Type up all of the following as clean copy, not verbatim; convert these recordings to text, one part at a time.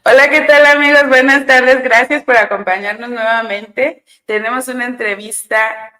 Hola, ¿qué tal amigos? Buenas tardes, gracias por acompañarnos nuevamente. Tenemos una entrevista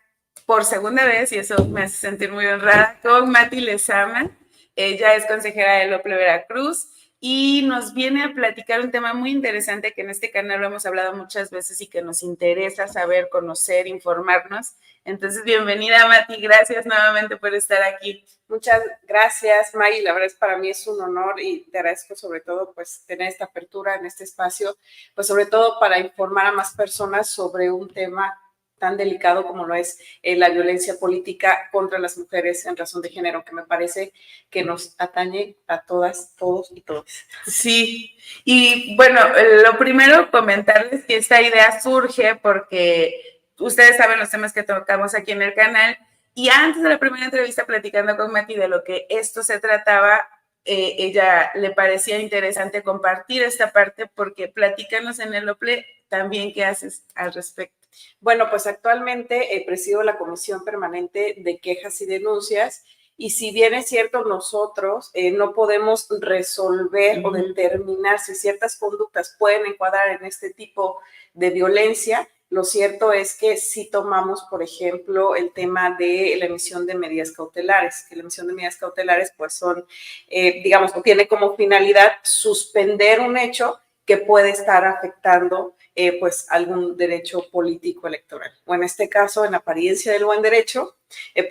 por segunda vez y eso me hace sentir muy honrada con Mati Lezama. Ella es consejera de Lople Veracruz y nos viene a platicar un tema muy interesante que en este canal lo hemos hablado muchas veces y que nos interesa saber, conocer, informarnos. Entonces, bienvenida Mati, gracias nuevamente por estar aquí. Muchas gracias, Mari. La verdad es para mí es un honor y te agradezco sobre todo pues tener esta apertura en este espacio, pues sobre todo para informar a más personas sobre un tema tan delicado como lo es la violencia política contra las mujeres en razón de género, que me parece que nos atañe a todas, todos y todas. Sí, y bueno, lo primero comentarles que esta idea surge porque ustedes saben los temas que tocamos aquí en el canal y antes de la primera entrevista platicando con Mati de lo que esto se trataba, ella le parecía interesante compartir esta parte porque platícanos en el OPLE también qué haces al respecto. Bueno, pues actualmente presido la Comisión Permanente de Quejas y Denuncias y si bien es cierto nosotros no podemos resolver o determinar si ciertas conductas pueden encuadrar en este tipo de violencia, lo cierto es que sí tomamos, por ejemplo, el tema de la emisión de medidas cautelares, que la emisión de medidas cautelares pues son, digamos, tiene como finalidad suspender un hecho que puede estar afectando pues algún derecho político electoral. O en este caso, en apariencia del buen derecho,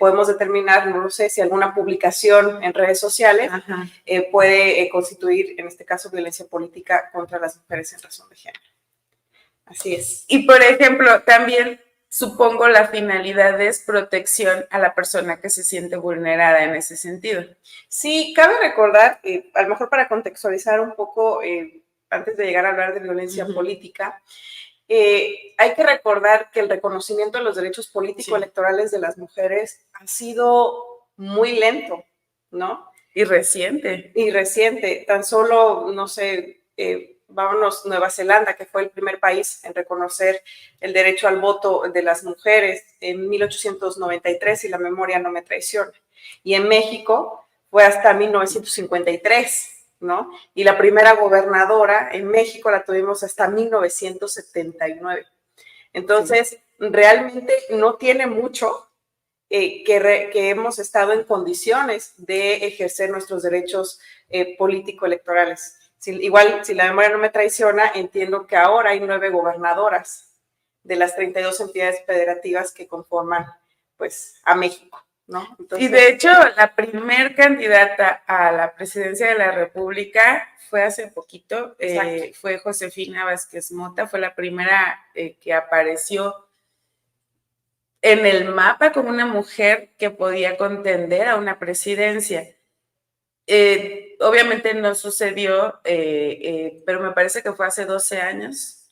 podemos determinar, no lo sé, si alguna publicación en redes sociales puede constituir, en este caso, violencia política contra las mujeres en razón de género. Así es. Y por ejemplo, también supongo la finalidad es protección a la persona que se siente vulnerada en ese sentido. Sí, cabe recordar, a lo mejor para contextualizar un poco, antes de llegar a hablar de violencia política, hay que recordar que el reconocimiento de los derechos político-electorales de las mujeres ha sido muy lento, ¿no? Y reciente. Y reciente, tan solo, no sé, vámonos, Nueva Zelanda, que fue el primer país en reconocer el derecho al voto de las mujeres en 1893, si la memoria no me traiciona. Y en México fue hasta 1953. ¿No? Y la primera gobernadora en México la tuvimos hasta 1979. Entonces, realmente no tiene mucho que hemos estado en condiciones de ejercer nuestros derechos político-electorales. Igual, si la memoria no me traiciona, entiendo que ahora hay 9 gobernadoras de las 32 entidades federativas que conforman, pues, a México. ¿No? Entonces, y de hecho, la primer candidata a la presidencia de la República fue hace poquito, fue Josefina Vázquez Mota, fue la primera que apareció en el mapa como una mujer que podía contender a una presidencia. Obviamente no sucedió, pero me parece que fue hace 12 años.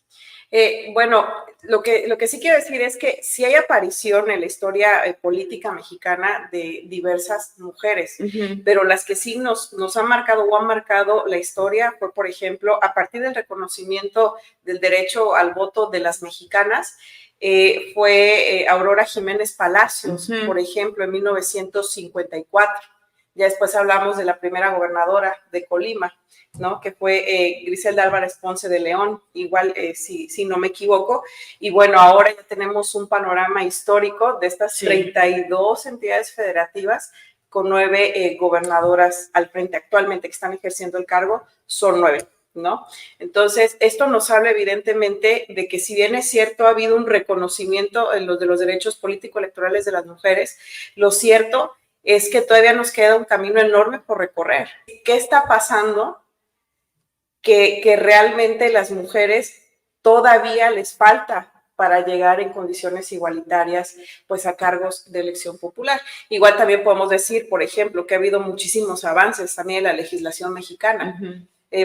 Bueno, lo que sí quiero decir es que sí hay aparición en la historia política mexicana de diversas mujeres, pero las que sí nos han marcado o han marcado la historia fue, por ejemplo, a partir del reconocimiento del derecho al voto de las mexicanas, fue Aurora Jiménez Palacios, por ejemplo, en 1954. Ya después hablamos de la primera gobernadora de Colima, ¿no? Que fue Griselda Álvarez Ponce de León, igual si no me equivoco. Y bueno, ahora ya tenemos un panorama histórico de estas 32 entidades federativas con 9 gobernadoras al frente actualmente que están ejerciendo el cargo, son 9. ¿No? Entonces, esto nos habla evidentemente de que si bien es cierto, ha habido un reconocimiento en de los derechos político-electorales de las mujeres, lo cierto es que todavía nos queda un camino enorme por recorrer. ¿Qué está pasando? Que realmente las mujeres todavía les falta para llegar en condiciones igualitarias pues a cargos de elección popular. Igual también podemos decir, por ejemplo, que ha habido muchísimos avances también en la legislación mexicana.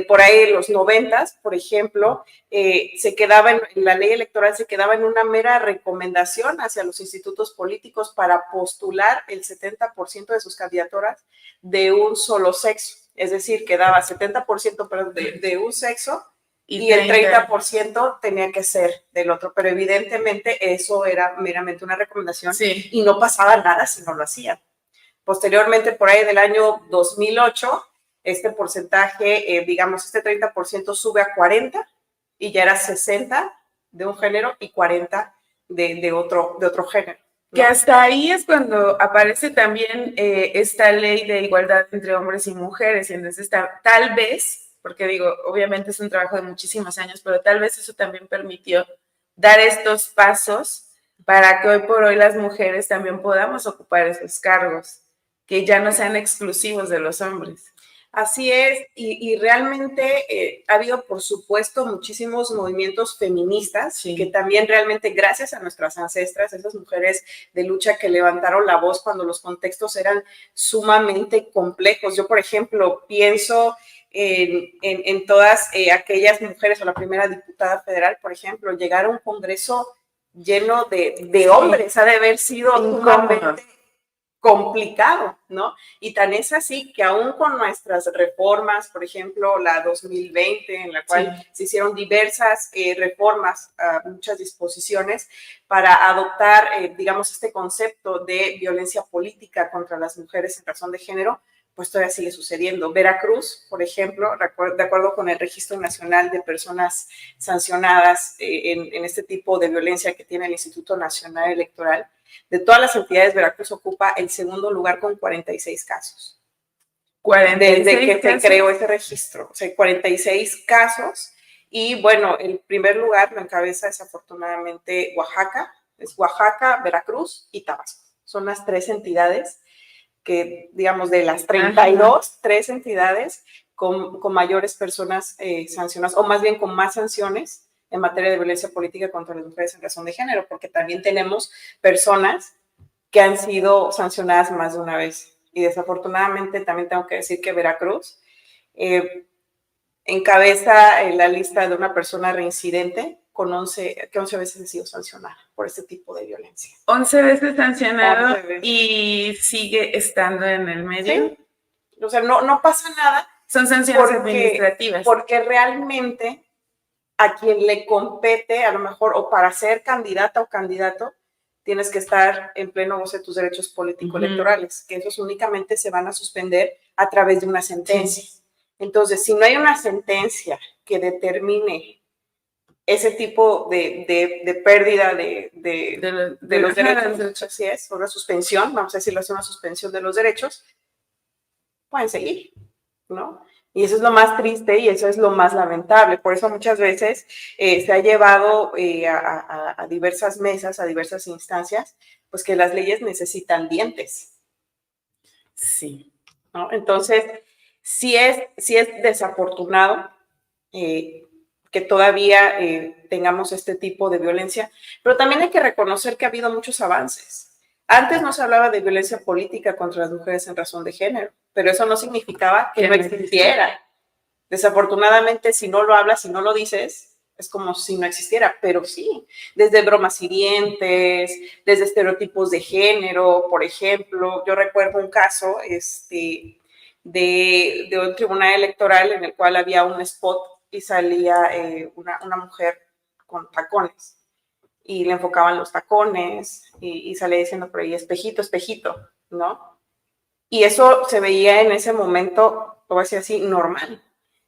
Por ahí en los 90, por ejemplo, se quedaba en la ley electoral, se quedaba en una mera recomendación hacia los institutos políticos para postular el 70% de sus candidaturas de un solo sexo. Es decir, quedaba 70% de un sexo y el 30% tenía que ser del otro. Pero evidentemente eso era meramente una recomendación y no pasaba nada si no lo hacían. Posteriormente, por ahí del año 2008, este porcentaje, digamos, este 30% sube a 40 y ya era 60 de un género y 40 de otro género, ¿no? Que hasta ahí es cuando aparece también esta ley de igualdad entre hombres y mujeres, y entonces tal vez, porque digo, obviamente es un trabajo de muchísimos años, pero tal vez eso también permitió dar estos pasos para que hoy por hoy las mujeres también podamos ocupar esos cargos, que ya no sean exclusivos de los hombres. Así es, y realmente ha habido, por supuesto, muchísimos movimientos feministas, Sí. que también realmente gracias a nuestras ancestras, esas mujeres de lucha que levantaron la voz cuando los contextos eran sumamente complejos. Yo, por ejemplo, pienso en todas aquellas mujeres, o la primera diputada federal, por ejemplo, llegar a un congreso lleno de hombres, ha de haber sido sumamente complicado, ¿no? Y tan es así que aún con nuestras reformas, por ejemplo, la 2020, en la cual se hicieron diversas reformas a muchas disposiciones para adoptar, digamos, este concepto de violencia política contra las mujeres en razón de género, pues todavía sigue sucediendo. Veracruz, por ejemplo, de acuerdo con el Registro Nacional de Personas Sancionadas en este tipo de violencia que tiene el Instituto Nacional Electoral, de todas las entidades, Veracruz ocupa el segundo lugar con 46 casos. 46 desde que casos. se creó ese registro, o sea, 46 casos. Y bueno, el primer lugar lo encabeza desafortunadamente Oaxaca, es Oaxaca, Veracruz y Tabasco. Son las tres entidades que, digamos, de las 32, tres entidades con mayores personas sancionadas, o más bien con más sanciones en materia de violencia política contra las mujeres en razón de género, porque también tenemos personas que han sido sancionadas más de una vez. Y desafortunadamente también tengo que decir que Veracruz encabeza la lista de una persona reincidente con 11 veces ha sido sancionada por este tipo de violencia. 11 veces sancionado 11 veces. Y sigue estando en el medio. Sí. O sea, no pasa nada. Son sanciones administrativas. Porque realmente a quien le compete, a lo mejor, o para ser candidata o candidato, tienes que estar en pleno goce de tus derechos político-electorales, que esos únicamente se van a suspender a través de una sentencia. Sí. Entonces, si no hay una sentencia que determine ese tipo de pérdida de los derechos, así es, una suspensión, vamos a decirlo así, una suspensión de los derechos, pueden seguir, ¿no? Y eso es lo más triste y eso es lo más lamentable. Por eso muchas veces se ha llevado a diversas mesas, a diversas instancias, pues que las leyes necesitan dientes. Sí. ¿No? Entonces, sí es desafortunado que todavía tengamos este tipo de violencia, pero también hay que reconocer que ha habido muchos avances. Antes no se hablaba de violencia política contra las mujeres en razón de género, pero eso no significaba que no existiera. Desafortunadamente, si no lo hablas, si no lo dices, es como si no existiera, pero sí, desde bromas hirientes, desde estereotipos de género, por ejemplo. Yo recuerdo un caso de un tribunal electoral en el cual había un spot y salía una mujer con tacones y le enfocaban los tacones y salía diciendo por ahí, espejito, espejito, ¿no? Y eso se veía en ese momento, lo voy a decir así, normal.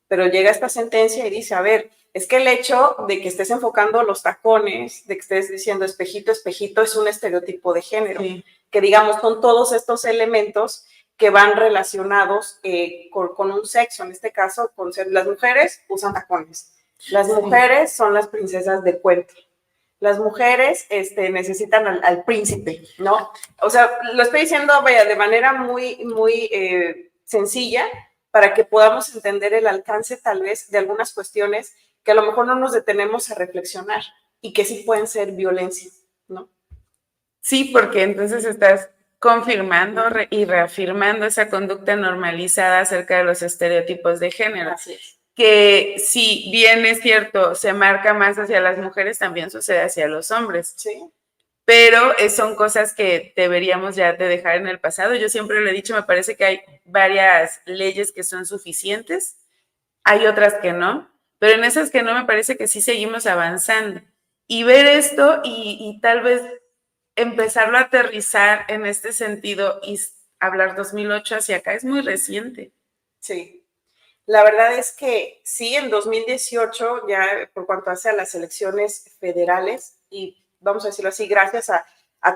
Pero llega esta sentencia y dice, a ver, es que el hecho de que estés enfocando los tacones, de que estés diciendo espejito, espejito, es un estereotipo de género. Sí. Que digamos, son todos estos elementos que van relacionados con un sexo. En este caso, con las mujeres usan tacones. Las mujeres son las princesas de cuento. Las mujeres necesitan al príncipe, ¿no? O sea, lo estoy diciendo, vaya, de manera muy, muy sencilla para que podamos entender el alcance tal vez de algunas cuestiones que a lo mejor no nos detenemos a reflexionar y que sí pueden ser violencia, ¿no? Sí, porque entonces estás confirmando y reafirmando esa conducta normalizada acerca de los estereotipos de género. Así es. Que si bien es cierto, se marca más hacia las mujeres, también sucede hacia los hombres. Sí. Pero son cosas que deberíamos ya de dejar en el pasado. Yo siempre lo he dicho, me parece que hay varias leyes que son suficientes, hay otras que no, pero en esas que no me parece que sí seguimos avanzando. Y ver esto y tal vez empezarlo a aterrizar en este sentido y hablar 2008 hacia acá es muy reciente. Sí. La verdad es que sí, en 2018, ya por cuanto hace a las elecciones federales, y vamos a decirlo así, gracias a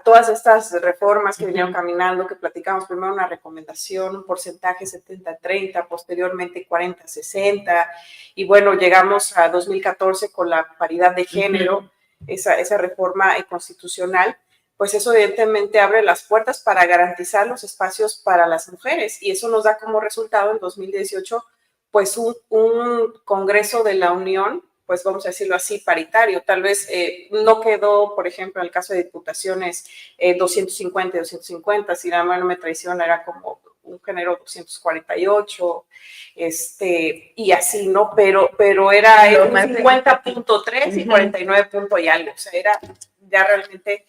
todas estas reformas que vinieron caminando, que platicamos primero una recomendación, un porcentaje 70-30, posteriormente 40-60, y bueno, llegamos a 2014 con la paridad de género, esa reforma constitucional, pues eso evidentemente abre las puertas para garantizar los espacios para las mujeres, y eso nos da como resultado en 2018 pues un Congreso de la Unión, pues vamos a decirlo así, paritario. Tal vez no quedó, por ejemplo, en el caso de diputaciones 250 y 250, si la mano no me traiciona, era como un género 248, y así, ¿no? Pero era un 50.3 y 49 punto y algo, o sea, era ya realmente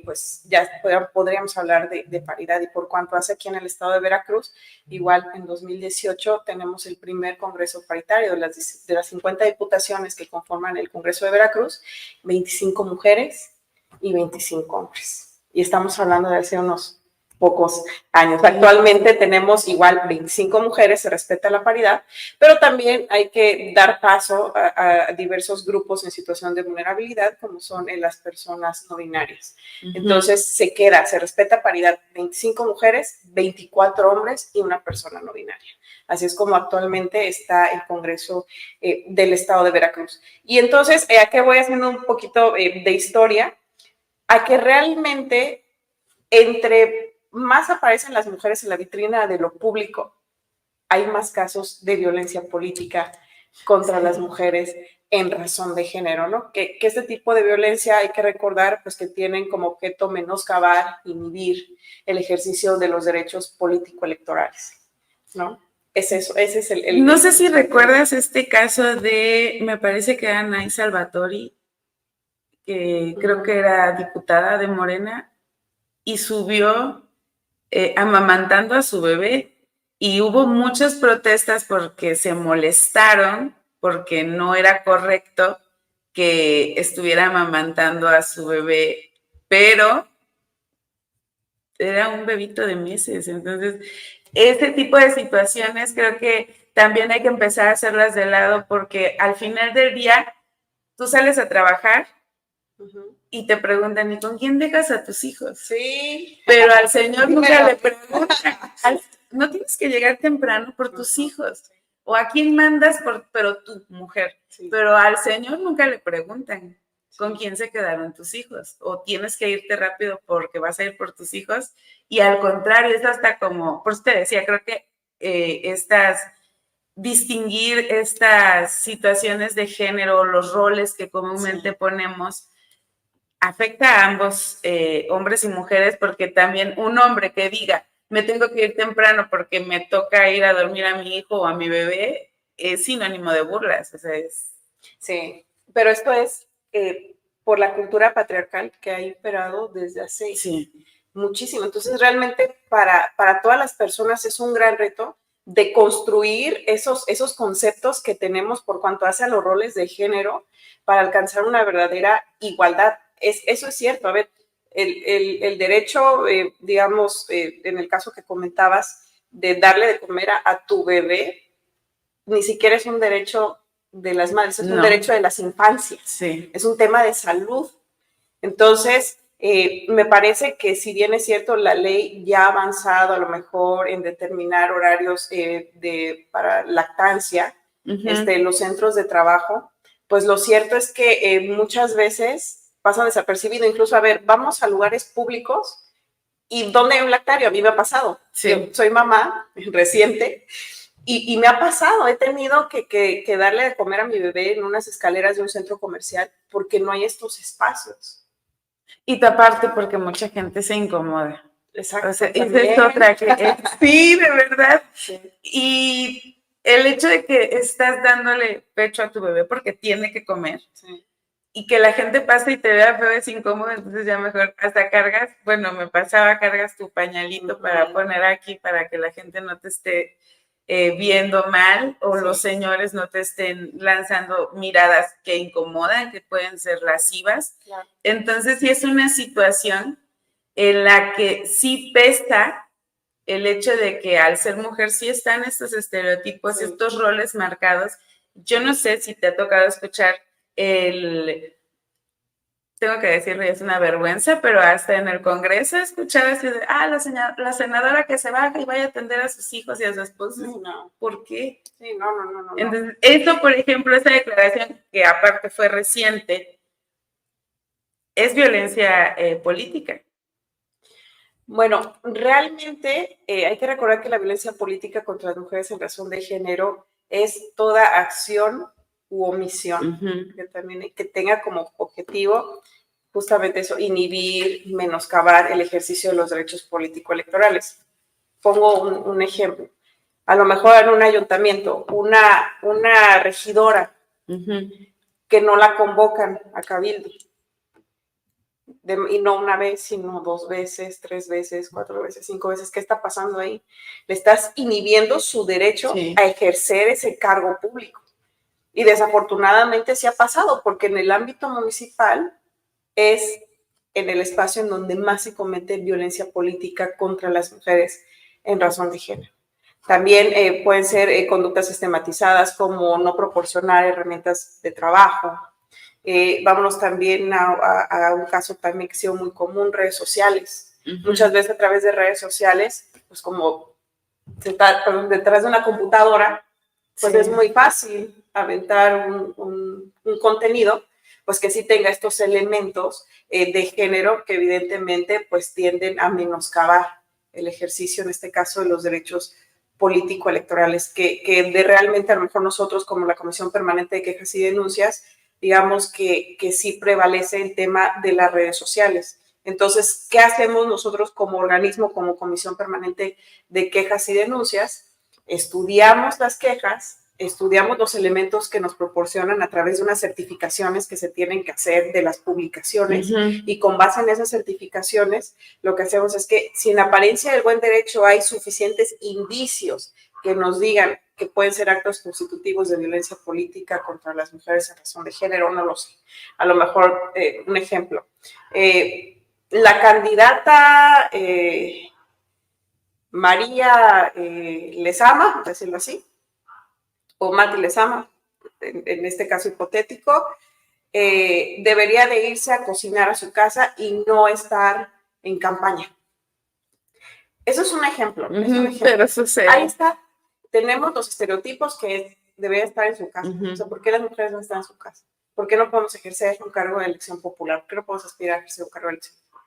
pues ya podríamos hablar de paridad. Y por cuanto hace aquí en el estado de Veracruz, igual en 2018 tenemos el primer congreso paritario de las 50 diputaciones que conforman el Congreso de Veracruz, 25 mujeres y 25 hombres. Y estamos hablando de hace unos pocos años. Actualmente tenemos igual 25 mujeres, se respeta la paridad, pero también hay que dar paso a diversos grupos en situación de vulnerabilidad, como son las personas no binarias. Entonces se respeta paridad, 25 mujeres, 24 hombres y una persona no binaria. Así es como actualmente está el Congreso del Estado de Veracruz. Y entonces, aquí voy haciendo un poquito de historia, a que realmente entre más aparecen las mujeres en la vitrina de lo público, hay más casos de violencia política contra las mujeres en razón de género, ¿no? Que este tipo de violencia hay que recordar, pues que tienen como objeto menoscabar, inhibir el ejercicio de los derechos político-electorales, ¿no? Es eso, ese es el no sé si recuerdas este caso de, me parece que era Nay Salvatori, que creo que era diputada de Morena, y subió amamantando a su bebé, y hubo muchas protestas porque se molestaron, porque no era correcto que estuviera amamantando a su bebé, pero era un bebito de meses. Entonces, este tipo de situaciones creo que también hay que empezar a hacerlas de lado, porque al final del día tú sales a trabajar y te preguntan, ¿y con quién dejas a tus hijos? Sí. Pero al Señor nunca le preguntan. No tienes que llegar temprano por tus hijos. O a quién mandas, pero tu mujer. Sí. Pero al Señor nunca le preguntan con quién se quedaron tus hijos. O tienes que irte rápido porque vas a ir por tus hijos. Y al contrario, es hasta como, por eso te decía, creo que distinguir estas situaciones de género, los roles que comúnmente ponemos, afecta a ambos, hombres y mujeres, porque también un hombre que diga, me tengo que ir temprano porque me toca ir a dormir a mi hijo o a mi bebé, es sinónimo de burlas. O sea, Sí, pero esto es por la cultura patriarcal que ha imperado desde hace muchísimo. Entonces, realmente para todas las personas es un gran reto de construir esos conceptos que tenemos por cuanto hace a los roles de género para alcanzar una verdadera igualdad. Eso es cierto. A ver, el derecho, digamos, en el caso que comentabas, de darle de comer a tu bebé, ni siquiera es un derecho de las madres, es un derecho de las infancias. Sí. Es un tema de salud. Entonces, me parece que si bien es cierto, la ley ya ha avanzado a lo mejor en determinar horarios para lactancia, los centros de trabajo, pues lo cierto es que muchas veces pasan desapercibido. Incluso, a ver, vamos a lugares públicos y ¿dónde hay un lactario? A mí me ha pasado. Sí. Yo soy mamá reciente y me ha pasado. He tenido que darle de comer a mi bebé en unas escaleras de un centro comercial porque no hay estos espacios. Y aparte porque mucha gente se incomoda. Exacto. O sea, esa es otra que sí, de verdad. Sí. Y el hecho de que estás dándole pecho a tu bebé porque tiene que comer, sí, y que la gente pase y te vea feo, es incómodo, entonces ya mejor hasta cargas, bueno, me pasaba, cargas tu pañalito para poner aquí para que la gente no te esté viendo mal, o los señores no te estén lanzando miradas que incomodan, que pueden ser lascivas. Claro. Entonces sí es una situación en la que sí pesa el hecho de que al ser mujer sí están estos estereotipos, Sí. estos roles marcados. Yo no sé si te ha tocado escuchar tengo que decirlo, y es una vergüenza, pero hasta en el Congreso he escuchado así de, la senadora que se baja y vaya a atender a sus hijos y a su esposo. Sí, no. ¿Por qué? Sí, no. Entonces, esto, por ejemplo, esa declaración, que aparte fue reciente, es violencia política. Bueno, realmente hay que recordar que la violencia política contra las mujeres en razón de género es toda acción u omisión que también que tenga como objetivo justamente eso, inhibir, menoscabar el ejercicio de los derechos político-electorales. Pongo un ejemplo. A lo mejor en un ayuntamiento, una regidora que no la convocan a cabildo, y no una vez, sino 2 veces, 3 veces, 4 veces, 5 veces. ¿Qué está pasando ahí? Le estás inhibiendo su derecho a ejercer ese cargo público. Y desafortunadamente sí ha pasado, porque en el ámbito municipal es en el espacio en donde más se comete violencia política contra las mujeres en razón de género. También pueden ser conductas sistematizadas como no proporcionar herramientas de trabajo. Vámonos también a un caso también que ha sido muy común, redes sociales. Muchas veces a través de redes sociales, pues como detrás de una computadora, pues es muy fácil aventar un contenido, pues que sí tenga estos elementos de género que evidentemente pues tienden a menoscabar el ejercicio, en este caso, de los derechos político-electorales, que de realmente a lo mejor nosotros como la Comisión Permanente de Quejas y Denuncias, digamos que sí prevalece el tema de las redes sociales. Entonces, ¿qué hacemos nosotros como organismo, como Comisión Permanente de Quejas y Denuncias? Estudiamos las quejas, estudiamos los elementos que nos proporcionan a través de unas certificaciones que se tienen que hacer de las publicaciones, y con base en esas certificaciones lo que hacemos es que si en apariencia del buen derecho hay suficientes indicios que nos digan que pueden ser actos constitutivos de violencia política contra las mujeres en razón de género, no lo sé. A lo mejor, un ejemplo, la candidata María Lezama, por decirlo así, o Mati Lezama, en este caso hipotético, debería de irse a cocinar a su casa y no estar en campaña. Eso es un ejemplo. Es un ejemplo. Pero sucede. Ahí está. Tenemos los estereotipos que debería estar en su casa. O sea, ¿por qué las mujeres no están en su casa? ¿Por qué no podemos ejercer un cargo de elección popular? ¿Por qué no podemos aspirar a ejercer un cargo de elección popular?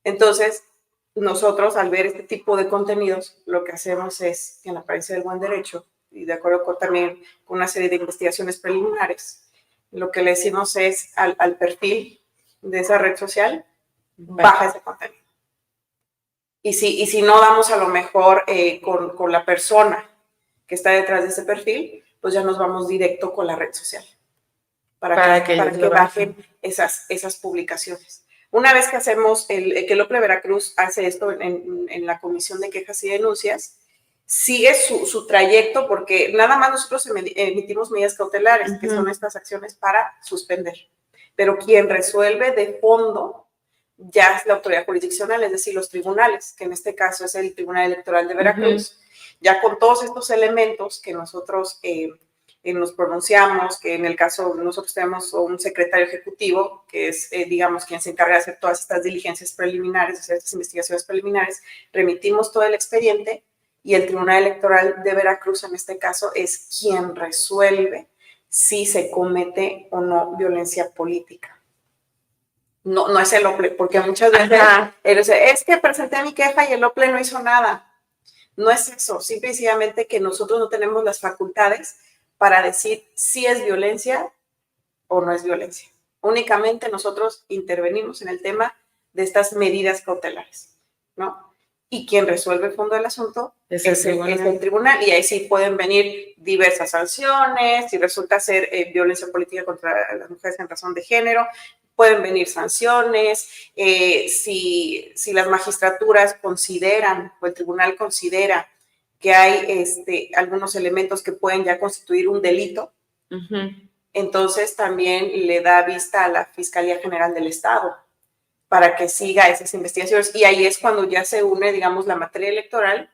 Entonces, nosotros, al ver este tipo de contenidos, lo que hacemos es que en la apariencia del buen derecho, y de acuerdo también con una serie de investigaciones preliminares, lo que le decimos es al perfil de esa red social, baja ese contenido. Y si no damos a lo mejor con la persona que está detrás de ese perfil, pues ya nos vamos directo con la red social para que bajen esas publicaciones. Una vez que hacemos, que el OPLE Veracruz hace esto en la Comisión de Quejas y Denuncias, sigue su trayecto, porque nada más nosotros emitimos medidas cautelares, que son estas acciones para suspender. Pero quien resuelve de fondo ya es la autoridad jurisdiccional, es decir, los tribunales, que en este caso es el Tribunal Electoral de Veracruz. Ya con todos estos elementos que nosotros nos pronunciamos, que en el caso nosotros tenemos un secretario ejecutivo, que es, digamos, quien se encarga de hacer todas estas diligencias preliminares, de hacer estas investigaciones preliminares, remitimos todo el expediente y el Tribunal Electoral de Veracruz, en este caso, es quien resuelve si se comete o no violencia política. No es el OPLE, porque muchas veces es que presenté mi queja y el OPLE no hizo nada. No es eso, simple y sencillamente que nosotros no tenemos las facultades para decir si es violencia o no es violencia. Únicamente nosotros intervenimos en el tema de estas medidas cautelares, ¿no? Y quien resuelve el fondo del asunto es el tribunal, y ahí sí pueden venir diversas sanciones. Si resulta ser violencia política contra las mujeres en razón de género, pueden venir sanciones. Si las magistraturas consideran o el tribunal considera que hay algunos elementos que pueden ya constituir un delito, entonces también le da vista a la Fiscalía General del Estado para que siga esas investigaciones. Y ahí es cuando ya se une, digamos, la materia electoral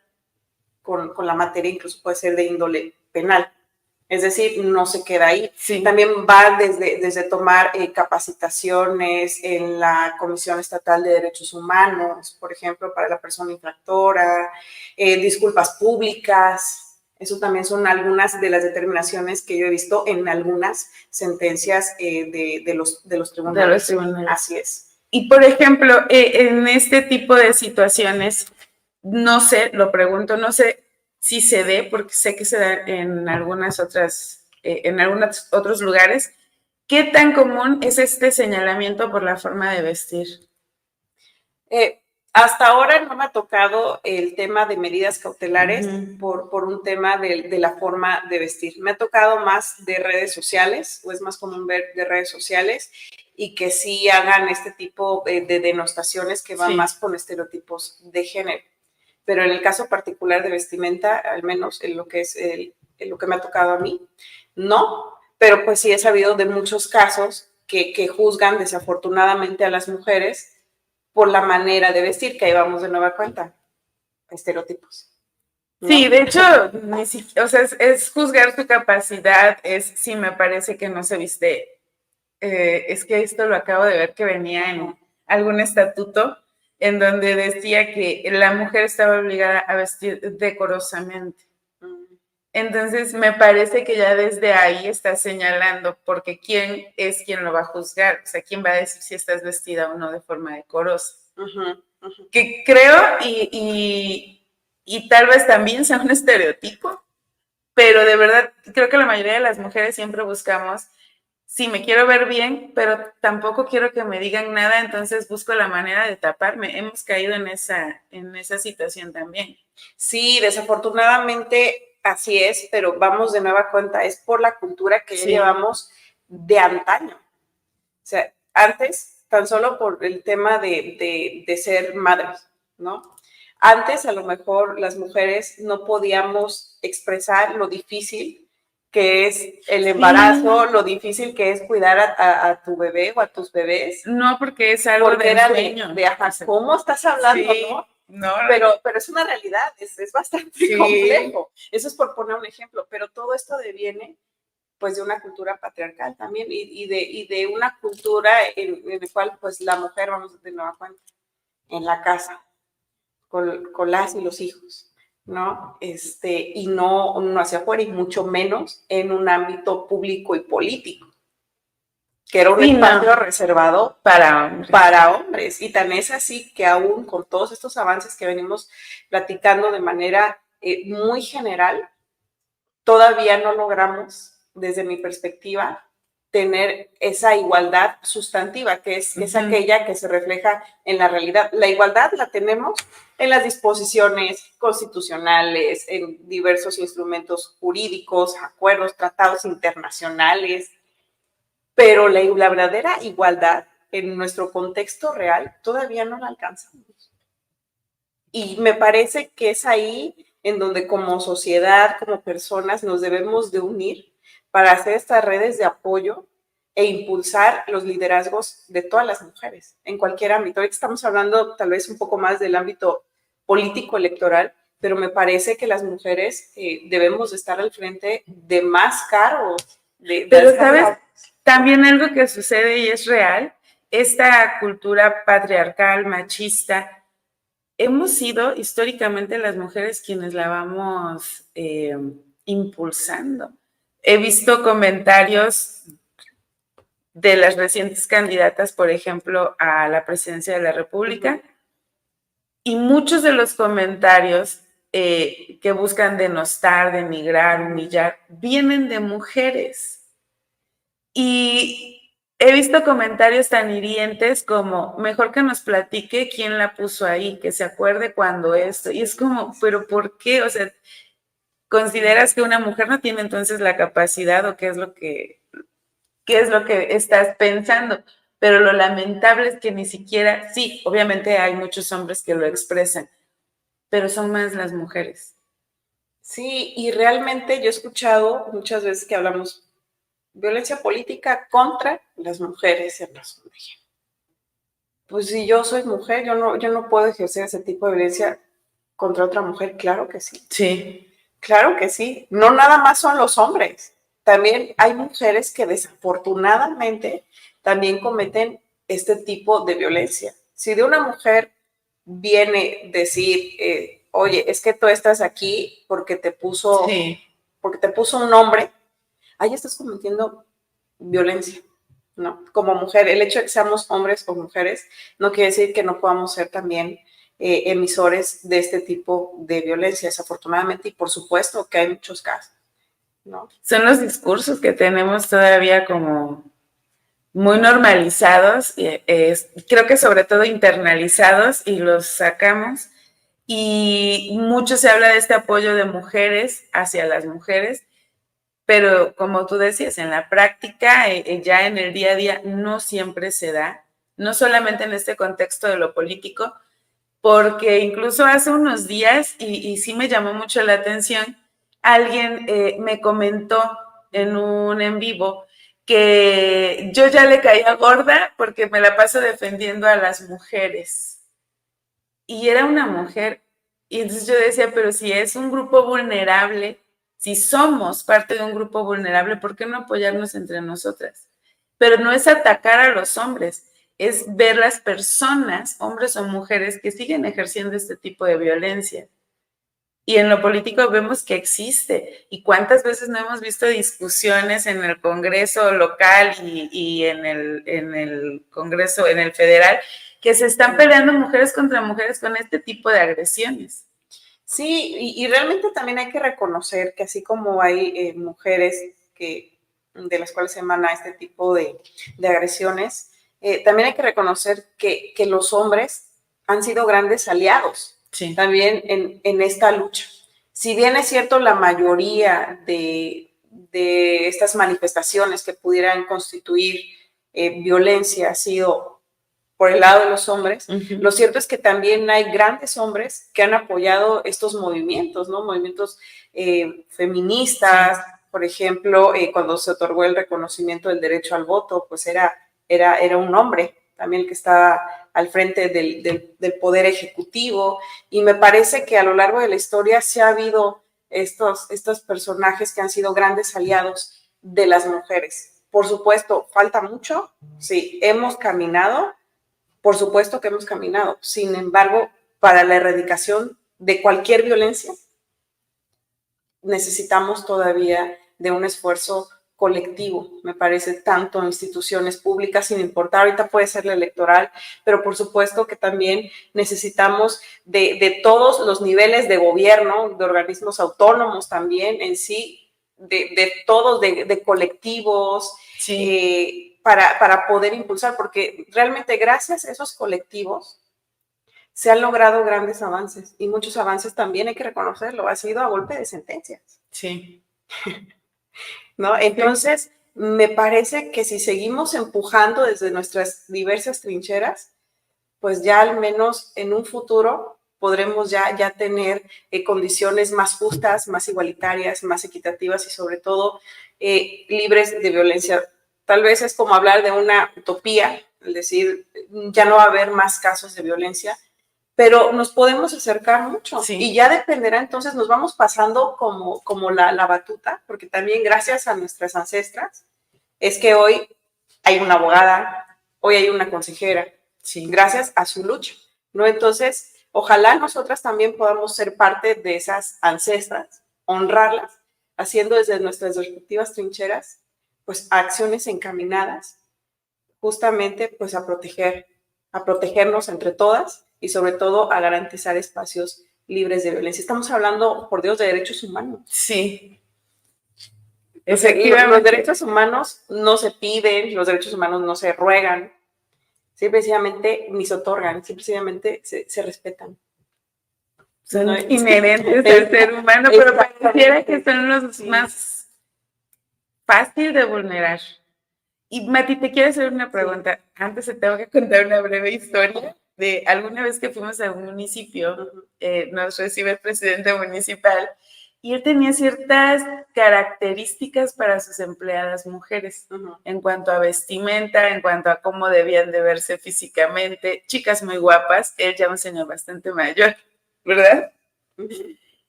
con la materia, incluso puede ser de índole penal. Es decir, no se queda ahí. Sí. También va desde tomar capacitaciones en la Comisión Estatal de Derechos Humanos, por ejemplo, para la persona infractora, disculpas públicas. Eso también son algunas de las determinaciones que yo he visto en algunas sentencias de los tribunales. De los tribunales. Así es. Y, por ejemplo, en este tipo de situaciones, no sé, lo pregunto, no sé si se dé, porque sé que se da en algunas otras, en algunos otros lugares. ¿Qué tan común es este señalamiento por la forma de vestir? Hasta ahora no me ha tocado el tema de medidas cautelares por un tema de la forma de vestir. Me ha tocado más de redes sociales, o es más común ver de redes sociales, y que sí hagan este tipo de denostaciones que van más con estereotipos de género. Pero en el caso particular de vestimenta, al menos en lo que es en lo que me ha tocado a mí, no, pero pues sí he sabido de muchos casos que juzgan desafortunadamente a las mujeres por la manera de vestir, que ahí vamos de nueva cuenta, estereotipos. ¿No? Sí, de hecho, o sea, es juzgar su capacidad, es si me parece que no se viste, es que esto lo acabo de ver que venía en algún estatuto en donde decía que la mujer estaba obligada a vestir decorosamente. Entonces, me parece que ya desde ahí está señalando, porque ¿quién es quien lo va a juzgar? O sea, ¿quién va a decir si estás vestida o no de forma decorosa? Que creo, y tal vez también sea un estereotipo, pero de verdad creo que la mayoría de las mujeres siempre buscamos, sí, me quiero ver bien, pero tampoco quiero que me digan nada, entonces busco la manera de taparme. Hemos caído en esa situación también. Sí, desafortunadamente así es, pero vamos de nueva cuenta, es por la cultura que ya llevamos de antaño. O sea, antes, tan solo por el tema de ser madres, ¿no? Antes, a lo mejor, las mujeres no podíamos expresar lo difícil que es el embarazo, lo difícil que es cuidar a tu bebé o a tus bebés. No, porque es algo porque era de ajá, ¿cómo estás hablando, no? No, pero es una realidad, es bastante complejo. Eso es por poner un ejemplo, pero todo esto deviene pues de una cultura patriarcal también y de una cultura en la cual pues la mujer, vamos de nueva cuenta, en la casa, con las y los hijos, ¿no? Y no hacia afuera y mucho menos en un ámbito público y político, que era un espacio reservado para hombres. Y tan es así que aún con todos estos avances que venimos platicando de manera muy general, todavía no logramos, desde mi perspectiva, tener esa igualdad sustantiva, que es aquella que se refleja en la realidad. La igualdad la tenemos en las disposiciones constitucionales, en diversos instrumentos jurídicos, acuerdos, tratados internacionales, pero la verdadera igualdad en nuestro contexto real todavía no la alcanzamos. Y me parece que es ahí en donde como sociedad, como personas, nos debemos de unir para hacer estas redes de apoyo e impulsar los liderazgos de todas las mujeres en cualquier ámbito. Ahorita estamos hablando tal vez un poco más del ámbito político electoral, pero me parece que las mujeres debemos de estar al frente de más cargos. Pero sabes, también algo que sucede y es real, esta cultura patriarcal, machista, hemos sido históricamente las mujeres quienes la vamos impulsando. He visto comentarios de las recientes candidatas, por ejemplo, a la presidencia de la República, y muchos de los comentarios que buscan denostar, denigrar, humillar, vienen de mujeres. Y he visto comentarios tan hirientes como, mejor que nos platique quién la puso ahí, que se acuerde cuando esto. Y es como, ¿pero por qué? O sea, ¿consideras que una mujer no tiene entonces la capacidad o qué es lo que estás pensando? Pero lo lamentable es que ni siquiera, sí, obviamente hay muchos hombres que lo expresan, pero son más las mujeres. Sí, y realmente yo he escuchado muchas veces que hablamos violencia política contra las mujeres en razón de género. Pues si yo soy mujer, yo no puedo ejercer ese tipo de violencia contra otra mujer, claro que sí. Sí. Claro que sí. No nada más son los hombres. También hay mujeres que desafortunadamente también cometen este tipo de violencia. Si de una mujer viene decir, oye, es que tú estás aquí Sí. porque te puso un hombre, ahí estás cometiendo violencia, ¿no? Como mujer, el hecho de que seamos hombres o mujeres no quiere decir que no podamos ser también emisores de este tipo de violencia, desafortunadamente, y por supuesto que hay muchos casos, ¿no? Son los discursos que tenemos todavía como muy normalizados, creo que sobre todo internalizados, y los sacamos. Y mucho se habla de este apoyo de mujeres hacia las mujeres, pero como tú decías, en la práctica, ya en el día a día, no siempre se da, no solamente en este contexto de lo político, porque incluso hace unos días, y sí me llamó mucho la atención, alguien me comentó en un en vivo que yo ya le caía gorda porque me la paso defendiendo a las mujeres. Y era una mujer. Y entonces yo decía, pero si es un grupo vulnerable, si somos parte de un grupo vulnerable, ¿por qué no apoyarnos entre nosotras? Pero no es atacar a los hombres, es ver las personas, hombres o mujeres, que siguen ejerciendo este tipo de violencia. Y en lo político vemos que existe. ¿Y cuántas veces no hemos visto discusiones en el Congreso local y en el Congreso, en el federal, que se están peleando mujeres contra mujeres con este tipo de agresiones? Sí, y realmente también hay que reconocer que así como hay mujeres de las cuales se emana este tipo de agresiones, también hay que reconocer que los hombres han sido grandes aliados Sí. también en esta lucha. Si bien es cierto, la mayoría de estas manifestaciones que pudieran constituir violencia ha sido por el lado de los hombres, lo cierto es que también hay grandes hombres que han apoyado estos movimientos, ¿no? Movimientos feministas, por ejemplo, cuando se otorgó el reconocimiento del derecho al voto, pues era un hombre también el que estaba al frente del poder ejecutivo, y me parece que a lo largo de la historia sí ha habido estos personajes que han sido grandes aliados de las mujeres. Por supuesto, falta mucho, sí, hemos caminado, por supuesto que hemos caminado. Sin embargo, para la erradicación de cualquier violencia, necesitamos todavía de un esfuerzo colectivo, me parece, tanto en instituciones públicas, sin importar, ahorita puede ser la electoral, pero por supuesto que también necesitamos de todos los niveles de gobierno, de organismos autónomos también en sí, de todos, de colectivos, Sí. para poder impulsar, porque realmente gracias a esos colectivos se han logrado grandes avances, y muchos avances también hay que reconocerlo, ha sido a golpe de sentencias. Sí. ¿No? Entonces, me parece que si seguimos empujando desde nuestras diversas trincheras, pues ya al menos en un futuro podremos ya tener condiciones más justas, más igualitarias, más equitativas y sobre todo libres de violencia. Tal vez es como hablar de una utopía, es decir, ya no va a haber más casos de violencia, pero nos podemos acercar mucho. Sí. Y ya dependerá, entonces nos vamos pasando como la batuta, porque también gracias a nuestras ancestras es que hoy hay una abogada, hoy hay una consejera, Sí. gracias a su lucha, ¿no? Entonces, ojalá nosotras también podamos ser parte de esas ancestras, honrarlas, haciendo desde nuestras respectivas trincheras, pues acciones encaminadas justamente pues a protegernos entre todas y sobre todo a garantizar espacios libres de violencia. Estamos hablando, por Dios, de derechos humanos. Sí. Efectivamente. Los derechos humanos no se piden, los derechos humanos no se ruegan, simplemente ni se otorgan, simplemente se respetan. Son inherentes al ser humano, pero pareciera que son los más fácil de vulnerar. Y Mati, te quiero hacer una pregunta. Antes te tengo que contar una breve historia de alguna vez que fuimos a un municipio, nos recibe el presidente municipal y él tenía ciertas características para sus empleadas mujeres, en cuanto a vestimenta, en cuanto a cómo debían de verse físicamente, chicas muy guapas, él ya un señor bastante mayor, ¿verdad?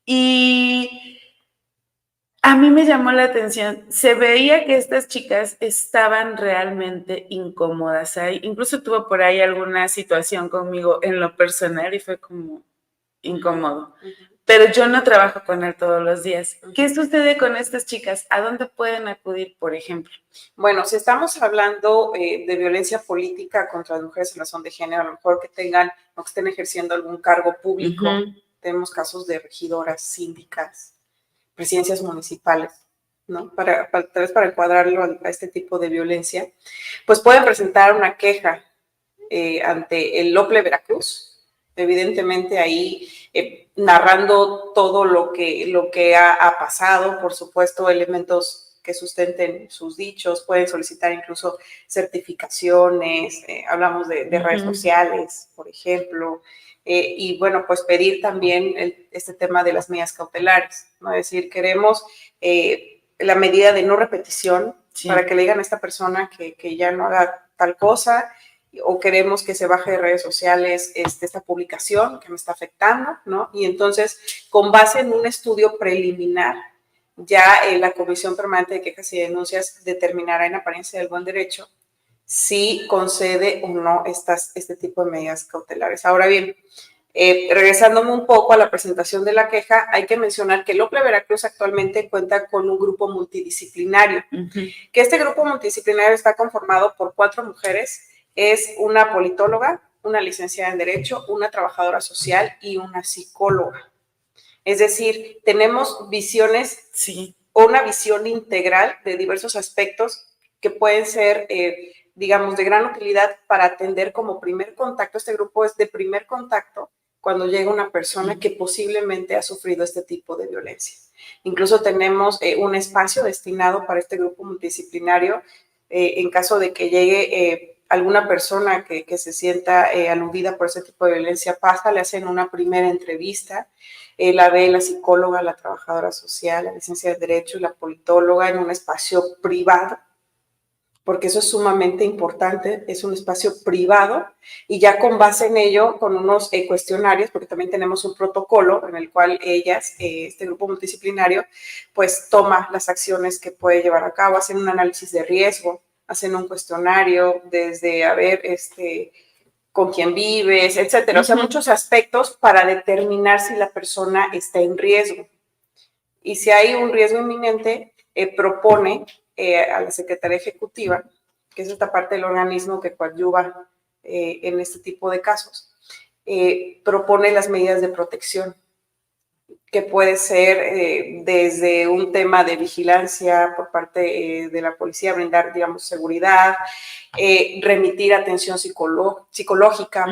Y a mí me llamó la atención, se veía que estas chicas estaban realmente incómodas ahí, incluso tuvo por ahí alguna situación conmigo en lo personal y fue como incómodo. Pero yo no trabajo con él todos los días. ¿Qué sucede con estas chicas? ¿A dónde pueden acudir, por ejemplo? Bueno, si estamos hablando de violencia política contra las mujeres en razón de género, a lo mejor que tengan o que estén ejerciendo algún cargo público, tenemos casos de regidoras, síndicas, presidencias municipales, ¿no? Tal vez para encuadrarlo a este tipo de violencia, pues pueden presentar una queja ante el Lople Veracruz, evidentemente ahí narrando todo lo que ha pasado, por supuesto, elementos que sustenten sus dichos, pueden solicitar incluso certificaciones, hablamos de redes sociales, por ejemplo, y bueno, pues pedir también este tema de las medidas cautelares, ¿no? Es decir, queremos la medida de no repetición para que le digan a esta persona que ya no haga tal cosa, o queremos que se baje de redes sociales esta publicación que me está afectando, ¿no? Y entonces, con base en un estudio preliminar, ya la Comisión Permanente de Quejas y Denuncias determinará en apariencia del buen derecho si concede o no este tipo de medidas cautelares. Ahora bien, regresándome un poco a la presentación de la queja, hay que mencionar que el OPLE Veracruz actualmente cuenta con un grupo multidisciplinario, que este grupo multidisciplinario está conformado por 4 mujeres, es una politóloga, una licenciada en Derecho, una trabajadora social y una psicóloga. Es decir, tenemos visiones, o una visión integral de diversos aspectos que pueden ser, digamos, de gran utilidad para atender como primer contacto. Este grupo es de primer contacto cuando llega una persona que posiblemente ha sufrido este tipo de violencia. Incluso tenemos un espacio destinado para este grupo multidisciplinario en caso de que llegue alguna persona que se sienta aludida por ese tipo de violencia, pasa, le hacen una primera entrevista, la ve la psicóloga, la trabajadora social, la licenciada de Derecho y la politóloga en un espacio privado, porque eso es sumamente importante, es un espacio privado, y ya con base en ello, con unos cuestionarios, porque también tenemos un protocolo en el cual ellas, este grupo multidisciplinario, pues toma las acciones que puede llevar a cabo, hacen un análisis de riesgo, hacen un cuestionario desde, a ver, con quién vives, etcétera. O sea, muchos aspectos para determinar si la persona está en riesgo. Y si hay un riesgo inminente, propone a la Secretaría Ejecutiva, que es esta parte del organismo que coadyuva en este tipo de casos, propone las medidas de protección, que puede ser desde un tema de vigilancia por parte de la policía, brindar, digamos, seguridad, remitir atención psicológica,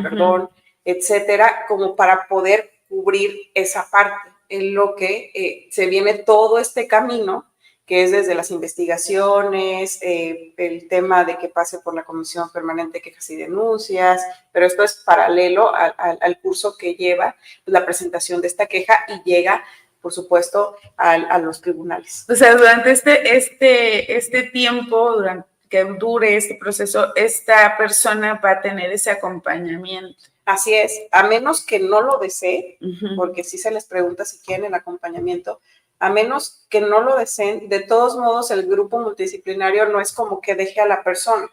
etcétera, como para poder cubrir esa parte, en lo que se viene todo este camino, que es desde las investigaciones, el tema de que pase por la Comisión Permanente de Quejas y Denuncias, pero esto es paralelo al curso que lleva la presentación de esta queja y llega, por supuesto, a los tribunales. O sea, durante este tiempo, durante que dure este proceso, esta persona va a tener ese acompañamiento. Así es, a menos que no lo desee, porque sí se les pregunta si quieren el acompañamiento, a menos que no lo deseen, de todos modos el grupo multidisciplinario no es como que deje a la persona,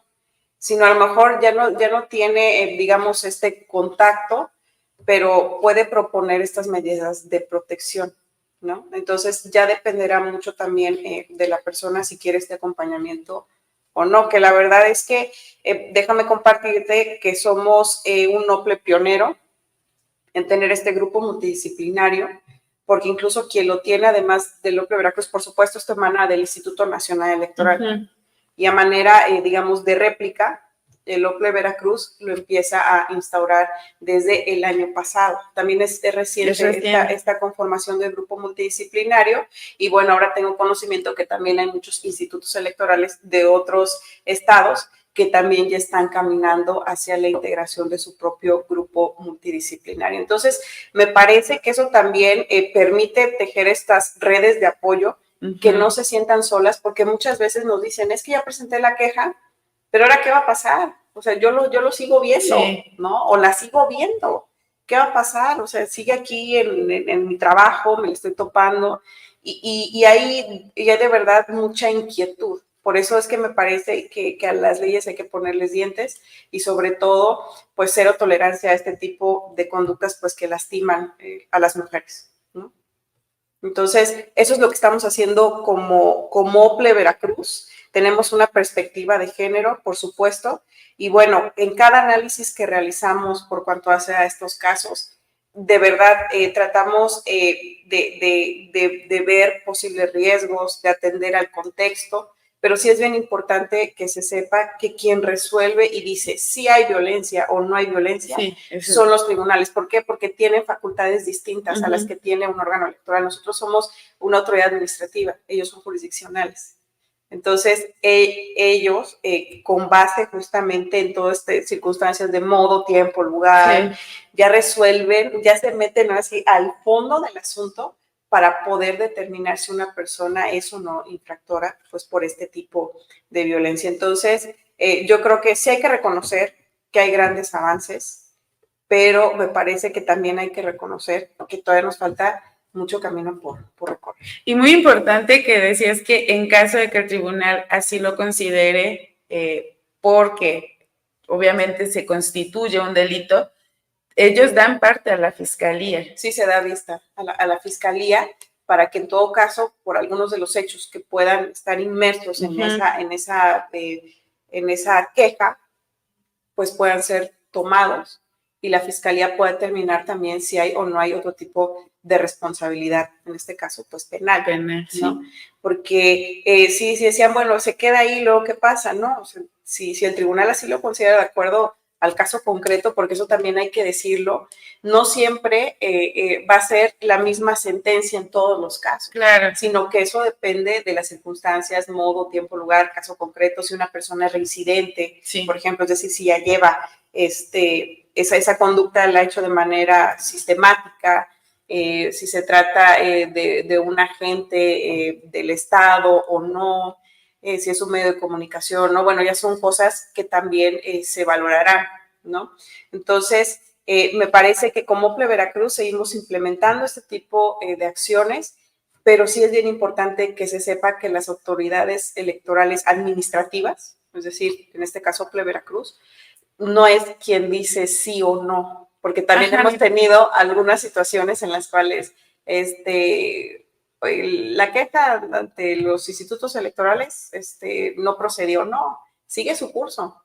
sino a lo mejor ya no tiene, digamos, este contacto, pero puede proponer estas medidas de protección, ¿no? Entonces ya dependerá mucho también de la persona si quiere este acompañamiento o no, que la verdad es que déjame compartirte que somos un OPLE pionero en tener este grupo multidisciplinario, porque incluso quien lo tiene, además del OPLE Veracruz, por supuesto, esto emana del Instituto Nacional Electoral. Y a manera, digamos, de réplica, el OPLE Veracruz lo empieza a instaurar desde el año pasado. También es reciente esta conformación del grupo multidisciplinario, y bueno, ahora tengo conocimiento que también hay muchos institutos electorales de otros estados que también ya están caminando hacia la integración de su propio grupo multidisciplinario. Entonces, me parece que eso también permite tejer estas redes de apoyo, que no se sientan solas, porque muchas veces nos dicen, es que ya presenté la queja, pero ahora, ¿qué va a pasar? O sea, yo lo sigo viendo, ¿no? O la sigo viendo. ¿Qué va a pasar? O sea, sigue aquí en mi trabajo, me lo estoy topando, y hay de verdad mucha inquietud. Por eso es que me parece que a las leyes hay que ponerles dientes y sobre todo, pues cero tolerancia a este tipo de conductas, pues que lastiman a las mujeres, ¿no? Entonces, eso es lo que estamos haciendo como OPLE Veracruz. Tenemos una perspectiva de género, por supuesto, y bueno, en cada análisis que realizamos por cuanto hace a estos casos, de verdad tratamos de ver posibles riesgos, de atender al contexto, pero sí es bien importante que se sepa que quien resuelve y dice si hay violencia o no hay violencia son los tribunales. ¿Por qué? Porque tienen facultades distintas a las que tiene un órgano electoral. Nosotros somos una autoridad administrativa, ellos son jurisdiccionales. Entonces, ellos, con base justamente en todas estas circunstancias de modo, tiempo, lugar, ya resuelven, ya se meten así al fondo del asunto para poder determinar si una persona es o no infractora, pues por este tipo de violencia. Entonces, yo creo que sí hay que reconocer que hay grandes avances, pero me parece que también hay que reconocer que todavía nos falta mucho camino por recorrer. Y muy importante que decías que en caso de que el tribunal así lo considere, porque obviamente se constituye un delito, ellos dan parte a la fiscalía. Sí, se da vista a la fiscalía para que en todo caso, por algunos de los hechos que puedan estar inmersos en esa queja, pues puedan ser tomados y la fiscalía pueda determinar también si hay o no hay otro tipo de responsabilidad, en este caso, pues penal, ¿no? Sí. Porque si decían, bueno, se queda ahí, luego, ¿qué pasa? ¿No? O sea, si el tribunal así lo considera de acuerdo al caso concreto, porque eso también hay que decirlo, no siempre va a ser la misma sentencia en todos los casos, claro, sino que eso depende de las circunstancias, modo, tiempo, lugar, caso concreto, si una persona es reincidente, por ejemplo, es decir, si ya lleva esa conducta la ha hecho de manera sistemática, si se trata de un agente del Estado o no, si es un medio de comunicación, ¿no? Bueno, ya son cosas que también se valorarán, ¿no? Entonces, me parece que como OPLE Veracruz seguimos implementando este tipo de acciones, pero sí es bien importante que se sepa que las autoridades electorales administrativas, es decir, en este caso OPLE Veracruz, no es quien dice sí o no, porque también hemos tenido algunas situaciones en las cuales la queja ante los institutos electorales no procedió, no, sigue su curso.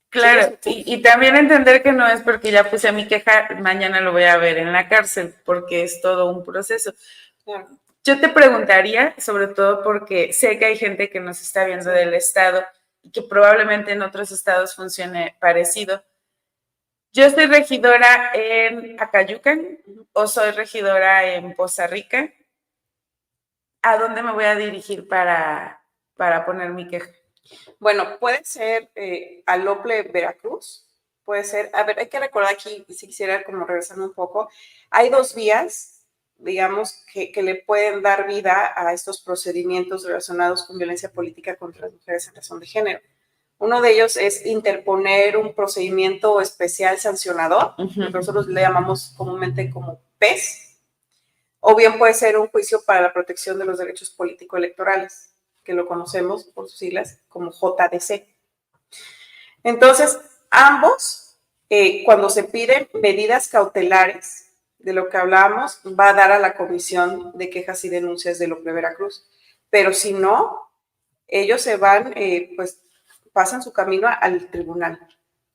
Claro, y también entender que no es porque ya puse mi queja, mañana lo voy a ver en la cárcel, porque es todo un proceso. Claro. Yo te preguntaría, sobre todo porque sé que hay gente que nos está viendo del estado y que probablemente en otros estados funcione parecido. Yo soy regidora en Acayucan o soy regidora en Poza Rica. ¿A dónde me voy a dirigir para poner mi queja? Bueno, puede ser al OPLE Veracruz, puede ser, a ver, hay que recordar aquí, si quisiera como regresar un poco, hay dos vías, digamos, que le pueden dar vida a estos procedimientos relacionados con violencia política contra las mujeres en razón de género. Uno de ellos es interponer un procedimiento especial sancionador, que nosotros le llamamos comúnmente como PES, o bien puede ser un juicio para la protección de los derechos político-electorales, que lo conocemos por sus siglas como JDC. Entonces, ambos, cuando se piden medidas cautelares, de lo que hablábamos, va a dar a la Comisión de Quejas y Denuncias de OPLE Veracruz. Pero si no, ellos se van, pues pasan su camino al tribunal,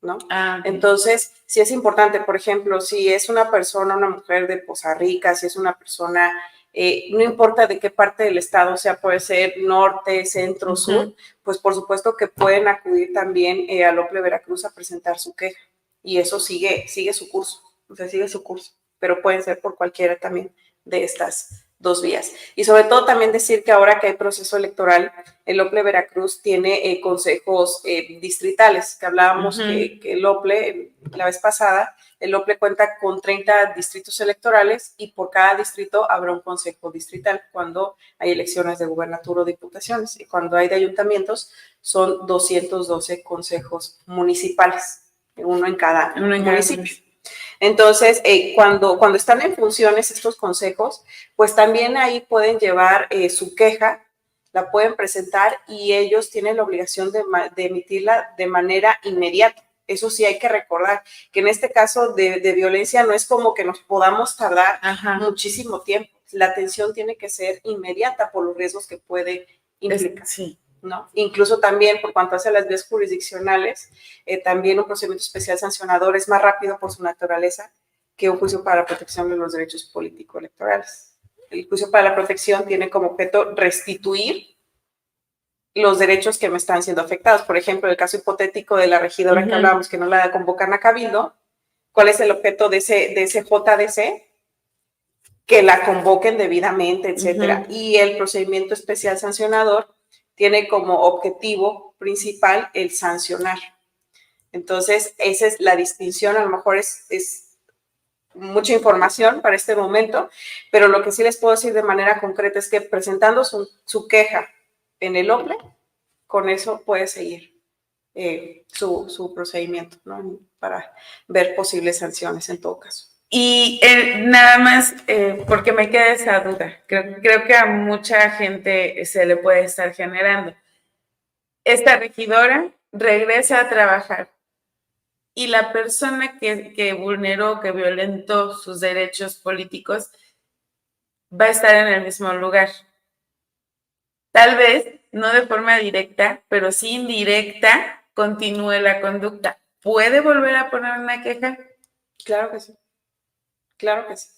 ¿no? Entonces, sí es importante, por ejemplo, si es una persona, una mujer de Poza Rica, si es una persona, no importa de qué parte del estado sea, puede ser norte, centro, sur, pues por supuesto que pueden acudir también al OPLE Veracruz a presentar su queja. Y eso sigue su curso, o sea, sigue su curso, pero pueden ser por cualquiera también de estas dos vías. Y sobre todo también decir que ahora que hay proceso electoral, el OPLE Veracruz tiene consejos distritales, que hablábamos que el OPLE, la vez pasada, el OPLE cuenta con 30 distritos electorales y por cada distrito habrá un consejo distrital cuando hay elecciones de gubernatura o diputaciones. Y cuando hay de ayuntamientos, son 212 consejos municipales, uno en cada municipio. Entonces, cuando están en funciones estos consejos, pues también ahí pueden llevar su queja, la pueden presentar y ellos tienen la obligación de emitirla de manera inmediata. Eso sí hay que recordar que en este caso de violencia no es como que nos podamos tardar muchísimo tiempo. La atención tiene que ser inmediata por los riesgos que puede implicar. Sí. ¿No? Incluso también por cuanto hace a las vías jurisdiccionales, también un procedimiento especial sancionador es más rápido por su naturaleza que un juicio para la protección de los derechos político-electorales. El juicio para la protección tiene como objeto restituir los derechos que me están siendo afectados. Por ejemplo, el caso hipotético de la regidora que hablábamos, que no la convocan a cabildo, ¿cuál es el objeto de ese JDC? Que la convoquen debidamente, etcétera. Y el procedimiento especial sancionador tiene como objetivo principal el sancionar. Entonces, esa es la distinción, a lo mejor es mucha información para este momento, pero lo que sí les puedo decir de manera concreta es que presentando su queja en el OPLE, con eso puede seguir su procedimiento, ¿no? Para ver posibles sanciones en todo caso. Y nada más, porque me queda esa duda, creo que a mucha gente se le puede estar generando. Esta regidora regresa a trabajar y la persona que vulneró, que violentó sus derechos políticos, va a estar en el mismo lugar. Tal vez, no de forma directa, pero sí indirecta, continúe la conducta. ¿Puede volver a poner una queja? Claro que sí. Claro que sí.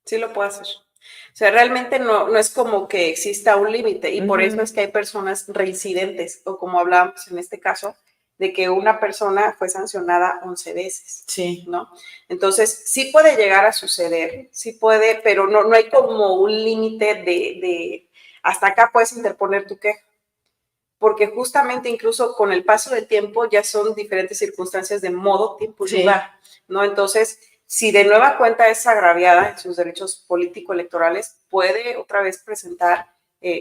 Sí lo puedo hacer. O sea, realmente no es como que exista un límite y por eso es que hay personas reincidentes o como hablábamos en este caso, de que una persona fue sancionada 11 veces. Sí. ¿No? Entonces, sí puede llegar a suceder, sí puede, pero no hay como un límite de hasta acá puedes interponer tu queja. Porque justamente incluso con el paso del tiempo ya son diferentes circunstancias de modo, tiempo y lugar, ¿no? Entonces, si de nueva cuenta es agraviada en sus derechos político-electorales, puede otra vez presentar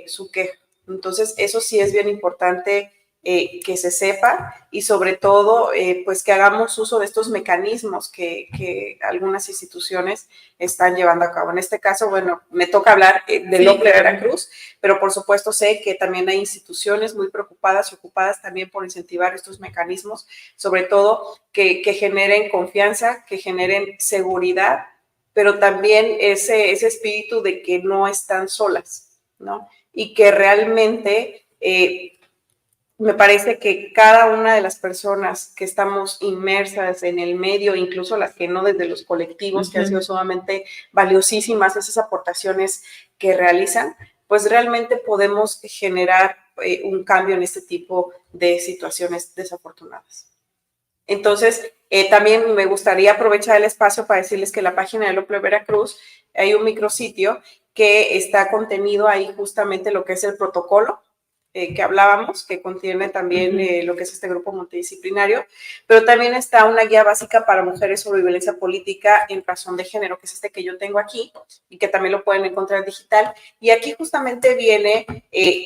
su queja. Entonces, eso sí es bien importante que se sepa y sobre todo, pues que hagamos uso de estos mecanismos que algunas instituciones están llevando a cabo. En este caso, bueno, me toca hablar del OPLE Veracruz, pero por supuesto sé que también hay instituciones muy preocupadas y ocupadas también por incentivar estos mecanismos, sobre todo que generen confianza, que generen seguridad, pero también ese espíritu de que no están solas, ¿no? Y que realmente me parece que cada una de las personas que estamos inmersas en el medio, incluso las que no desde los colectivos, que han sido sumamente valiosísimas esas aportaciones que realizan, pues realmente podemos generar un cambio en este tipo de situaciones desafortunadas. Entonces, también me gustaría aprovechar el espacio para decirles que en la página del OPLE Veracruz hay un micrositio que está contenido ahí justamente lo que es el protocolo que hablábamos, que contiene también lo que es este grupo multidisciplinario, pero también está una guía básica para mujeres sobre violencia política en razón de género, que es este que yo tengo aquí y que también lo pueden encontrar digital. Y aquí justamente viene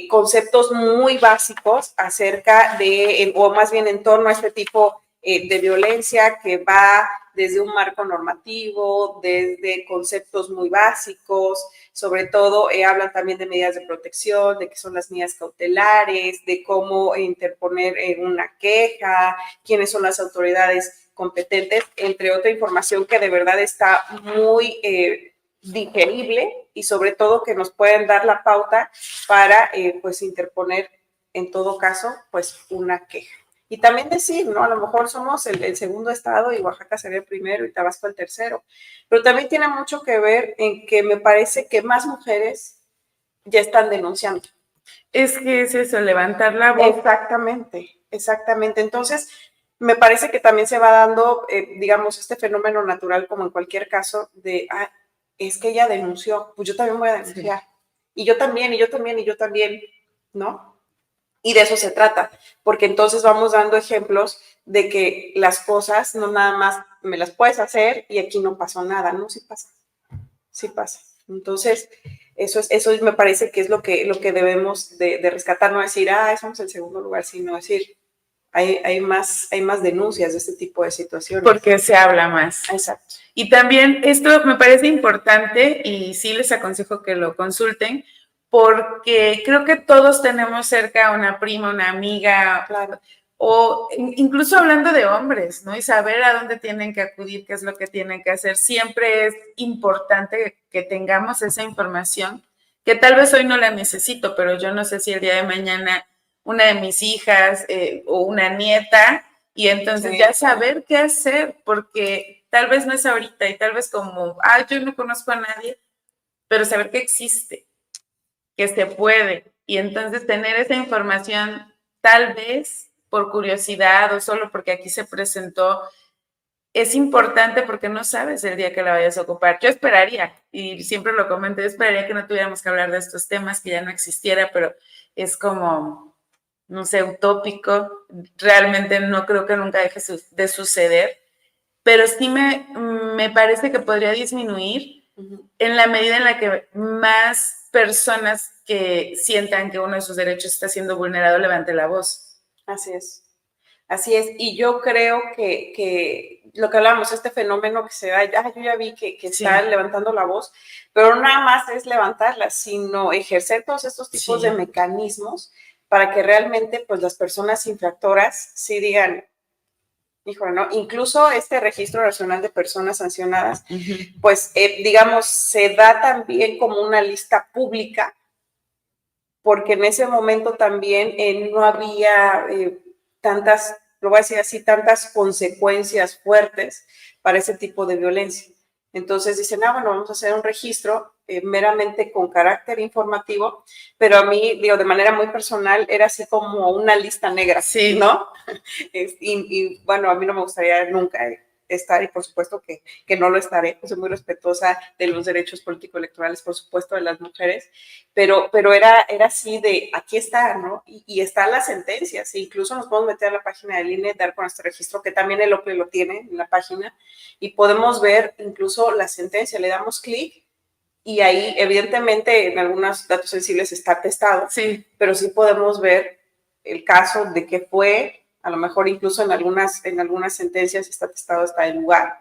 conceptos muy básicos acerca de, o más bien en torno a este tipo de violencia que va desde un marco normativo, desde conceptos muy básicos, sobre todo hablan también de medidas de protección, de qué son las medidas cautelares, de cómo interponer una queja, quiénes son las autoridades competentes, entre otra información que de verdad está muy digerible y sobre todo que nos pueden dar la pauta para pues interponer en todo caso pues una queja. Y también decir, ¿no? A lo mejor somos el segundo estado y Oaxaca sería el primero y Tabasco el tercero. Pero también tiene mucho que ver en que me parece que más mujeres ya están denunciando. Es que es eso, levantar la voz. Exactamente, exactamente. Entonces, me parece que también se va dando, digamos, este fenómeno natural, como en cualquier caso, de es que ella denunció, pues yo también voy a denunciar. Sí. Y yo también, y yo también, y yo también, ¿no? Y de eso se trata, porque entonces vamos dando ejemplos de que las cosas no nada más me las puedes hacer y aquí no pasó nada, no, sí pasa, sí pasa. Entonces, eso me parece que es lo que debemos de rescatar, no decir, somos el segundo lugar, sino decir, hay más denuncias de este tipo de situaciones. Porque se habla más. Exacto. Y también esto me parece importante y sí les aconsejo que lo consulten, porque creo que todos tenemos cerca una prima, una amiga, claro, o incluso hablando de hombres, ¿no? Y saber a dónde tienen que acudir, qué es lo que tienen que hacer. Siempre es importante que tengamos esa información, que tal vez hoy no la necesito, pero yo no sé si el día de mañana una de mis hijas o una nieta, y entonces sí, ya saber qué hacer, porque tal vez no es ahorita y tal vez como, yo no conozco a nadie, pero saber que existe, que se puede, y entonces tener esa información tal vez por curiosidad o solo porque aquí se presentó, es importante porque no sabes el día que la vayas a ocupar. Yo esperaría, y siempre lo comento, yo esperaría que no tuviéramos que hablar de estos temas, que ya no existiera, pero es como, no sé, utópico. Realmente no creo que nunca deje de suceder, pero sí me parece que podría disminuir en la medida en la que más personas que sientan que uno de sus derechos está siendo vulnerado levante la voz. Así es. Así es, y yo creo que lo que hablábamos, este fenómeno que se da, yo ya vi que está levantando la voz, pero no nada más es levantarla, sino ejercer todos estos tipos de mecanismos para que realmente pues las personas infractoras sí digan, híjole, ¿no? Incluso este registro nacional de personas sancionadas, pues digamos, se da también como una lista pública, porque en ese momento también no había tantas, lo voy a decir así, tantas consecuencias fuertes para ese tipo de violencia. Entonces dicen, bueno, vamos a hacer un registro meramente con carácter informativo, pero a mí, digo, de manera muy personal, era así como una lista negra, ¿no? Y bueno, a mí no me gustaría nunca estar, y por supuesto que no lo estaré, pues soy muy respetuosa de los derechos político-electorales, por supuesto, de las mujeres, pero era así de, aquí está, ¿no? Y están las sentencias, e incluso nos podemos meter a la página del INE, dar con este registro, que también el OPLE lo tiene en la página, y podemos ver incluso la sentencia, le damos clic, y ahí, evidentemente, en algunos datos sensibles está atestado, pero sí podemos ver el caso de qué fue, a lo mejor incluso en algunas sentencias está atestado hasta el lugar,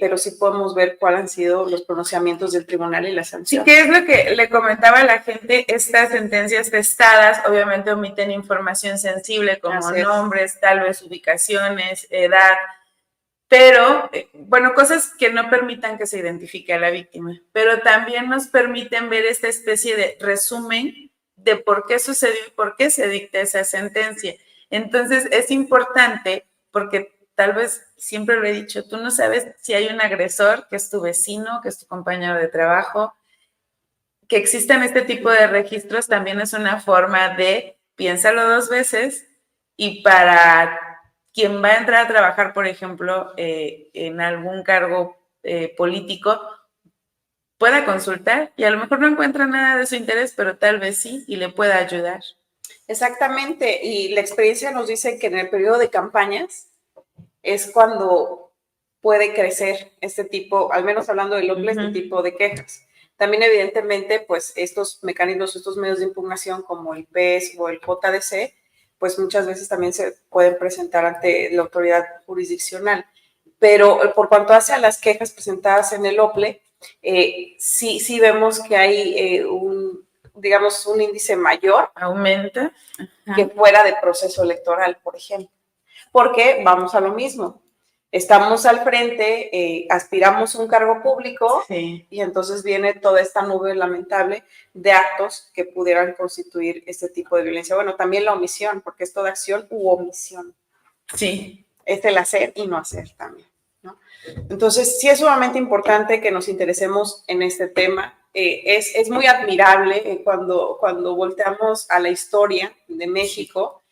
pero sí podemos ver cuáles han sido los pronunciamientos del tribunal y la sanción. Sí, ¿qué es lo que le comentaba a la gente? Estas sentencias testadas obviamente omiten información sensible como nombres, tal vez ubicaciones, edad, pero, bueno, cosas que no permitan que se identifique a la víctima, pero también nos permiten ver esta especie de resumen de por qué sucedió y por qué se dicta esa sentencia. Entonces, es importante porque tal vez, siempre lo he dicho, tú no sabes si hay un agresor, que es tu vecino, que es tu compañero de trabajo. Que existan este tipo de registros también es una forma de piénsalo dos veces, y para quien va a entrar a trabajar, por ejemplo, en algún cargo político, pueda consultar y a lo mejor no encuentra nada de su interés, pero tal vez sí y le pueda ayudar. Exactamente, y la experiencia nos dice que en el periodo de campañas es cuando puede crecer este tipo, al menos hablando del OPLE, este tipo de quejas. También, evidentemente, pues estos mecanismos, estos medios de impugnación como el PES o el JDC, pues muchas veces también se pueden presentar ante la autoridad jurisdiccional. Pero por cuanto hace a las quejas presentadas en el OPLE, sí vemos que hay digamos, un índice mayor. Aumenta. Que fuera de proceso electoral, por ejemplo. Porque vamos a lo mismo. Estamos al frente, aspiramos a un cargo público y entonces viene toda esta nube lamentable de actos que pudieran constituir este tipo de violencia. Bueno, también la omisión, porque es toda acción u omisión. Sí. Es el hacer y no hacer también, ¿no? Entonces, sí es sumamente importante que nos interesemos en este tema. Es muy admirable cuando volteamos a la historia de México,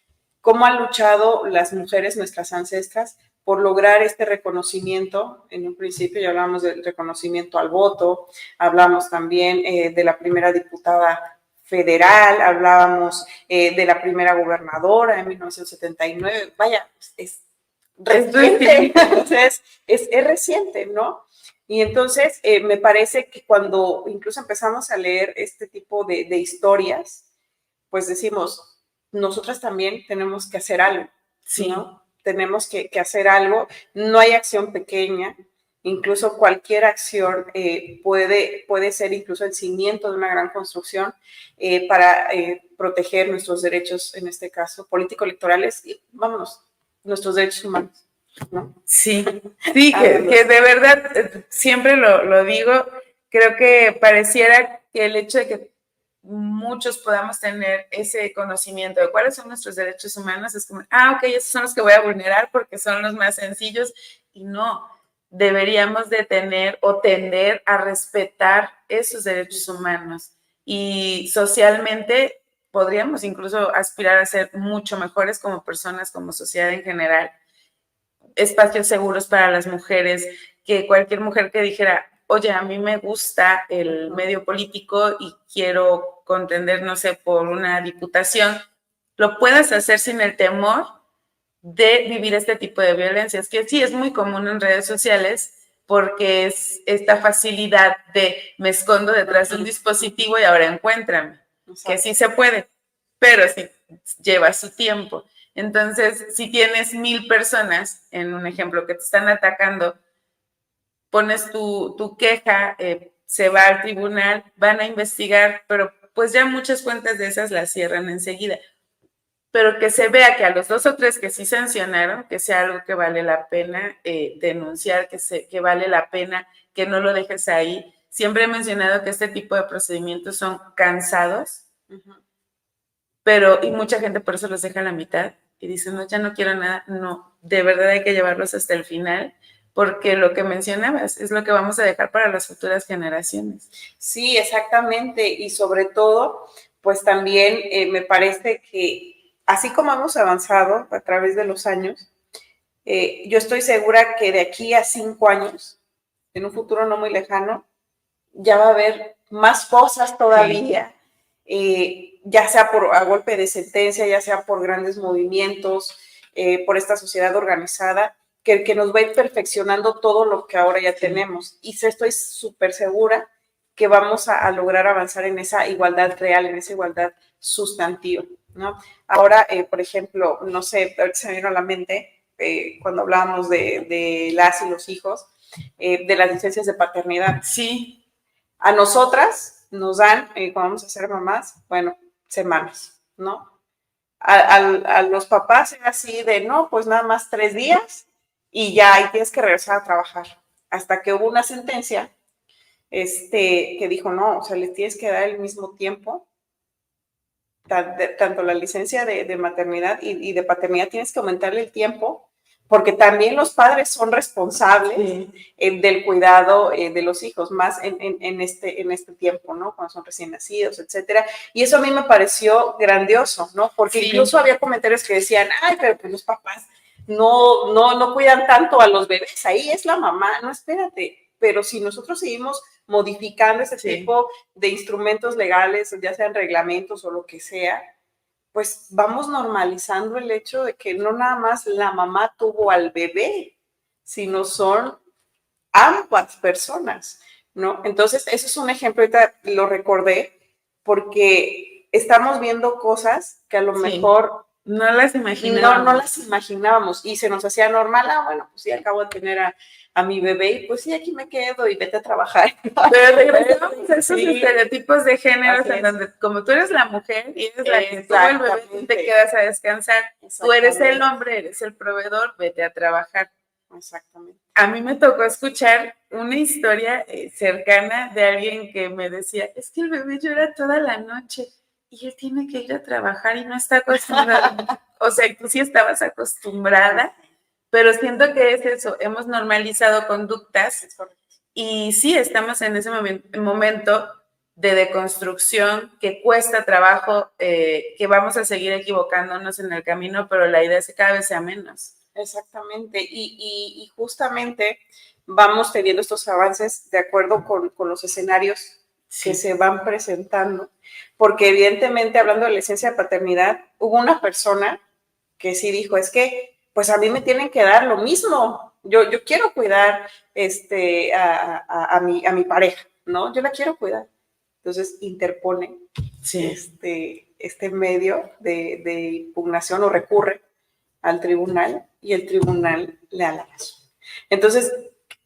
cómo han luchado las mujeres, nuestras ancestras, por lograr este reconocimiento. En un principio ya hablamos del reconocimiento al voto, hablamos también de la primera diputada federal, hablábamos de la primera gobernadora en 1979, vaya, es reciente, entonces es reciente, ¿no? Y entonces me parece que cuando incluso empezamos a leer este tipo de historias, pues decimos, nosotras también tenemos que hacer algo, Sí. ¿no? Tenemos que hacer algo, no hay acción pequeña, incluso cualquier acción puede ser incluso el cimiento de una gran construcción para proteger nuestros derechos, en este caso, político-electorales, y vámonos, nuestros derechos humanos, ¿no? Sí, sí, que de verdad, siempre lo digo, creo que pareciera que el hecho de que muchos podamos tener ese conocimiento de cuáles son nuestros derechos humanos es como, ok, esos son los que voy a vulnerar porque son los más sencillos, y no, deberíamos de tener o tender a respetar esos derechos humanos, y socialmente podríamos incluso aspirar a ser mucho mejores como personas, como sociedad en general. Espacios seguros para las mujeres, que cualquier mujer que dijera, oye, a mí me gusta el medio político y quiero contender, no sé, por una diputación, lo puedas hacer sin el temor de vivir este tipo de violencias, que sí es muy común en redes sociales, porque es esta facilidad de me escondo detrás de un dispositivo y ahora encuéntrame, que sí se puede, pero sí lleva su tiempo. Entonces, si tienes 1000 personas, en un ejemplo, que te están atacando, pones tu queja, se va al tribunal, van a investigar, pero pues ya muchas cuentas de esas las cierran enseguida. Pero que se vea que a los 2 o 3 que sí sancionaron, que sea algo que vale la pena denunciar, que vale la pena que no lo dejes ahí. Siempre he mencionado que este tipo de procedimientos son cansados, pero y mucha gente por eso los deja a la mitad y dice, no, ya no quiero nada. No, de verdad hay que llevarlos hasta el final, porque lo que mencionabas es lo que vamos a dejar para las futuras generaciones. Sí, exactamente, y sobre todo, pues también me parece que así como hemos avanzado a través de los años, yo estoy segura que de aquí a 5 años, en un futuro no muy lejano, ya va a haber más cosas todavía, ya sea a golpe de sentencia, ya sea por grandes movimientos, por esta sociedad organizada, que nos va a ir perfeccionando todo lo que ahora ya tenemos. Y estoy súper segura que vamos a lograr avanzar en esa igualdad real, en esa igualdad sustantiva, ¿no? Ahora, por ejemplo, no sé, ahorita se me vino a la mente, cuando hablábamos de las y los hijos, de las licencias de paternidad. Sí. A nosotras nos dan, cuando vamos a ser mamás, bueno, semanas, ¿no? A los papás era así de, no, pues nada más 3 días y ya ahí tienes que regresar a trabajar. Hasta que hubo una sentencia que dijo, no, o sea, les tienes que dar el mismo tiempo, tanto la licencia de maternidad y de paternidad, tienes que aumentarle el tiempo, porque también los padres son responsables del cuidado de los hijos, más en este tiempo, ¿no? Cuando son recién nacidos, etcétera. Y eso a mí me pareció grandioso, ¿no? Porque incluso había comentarios que decían, ay, pero pues los papás no cuidan tanto a los bebés, ahí es la mamá, no, espérate, pero si nosotros seguimos modificando ese tipo de instrumentos legales, ya sean reglamentos o lo que sea, pues vamos normalizando el hecho de que no nada más la mamá tuvo al bebé, sino son ambas personas, ¿no? Entonces, eso es un ejemplo, ahorita lo recordé, porque estamos viendo cosas que a lo mejor no las imaginábamos. No las imaginábamos y se nos hacía normal, bueno, pues sí, acabo de tener a mi bebé y pues sí, aquí me quedo y vete a trabajar. Pero regresamos a esos estereotipos de géneros en donde como tú eres la mujer y eres la que tuvo el bebé, tú te quedas a descansar. Tú eres el hombre, eres el proveedor, vete a trabajar. Exactamente. A mí me tocó escuchar una historia cercana de alguien que me decía, es que el bebé llora toda la noche y él tiene que ir a trabajar y no está acostumbrado. O sea, tú sí estabas acostumbrada, pero siento que es eso, hemos normalizado conductas y sí estamos en ese momento de deconstrucción que cuesta trabajo, que vamos a seguir equivocándonos en el camino, pero la idea es que cada vez sea menos. Exactamente, y justamente vamos teniendo estos avances de acuerdo con los escenarios que se van presentando, porque evidentemente, hablando de la licencia de paternidad, hubo una persona que sí dijo, es que, pues a mí me tienen que dar lo mismo, yo quiero cuidar a mi pareja, ¿no? Yo la quiero cuidar. Entonces interpone este medio de impugnación o recurre al tribunal y el tribunal le da la razón. Entonces,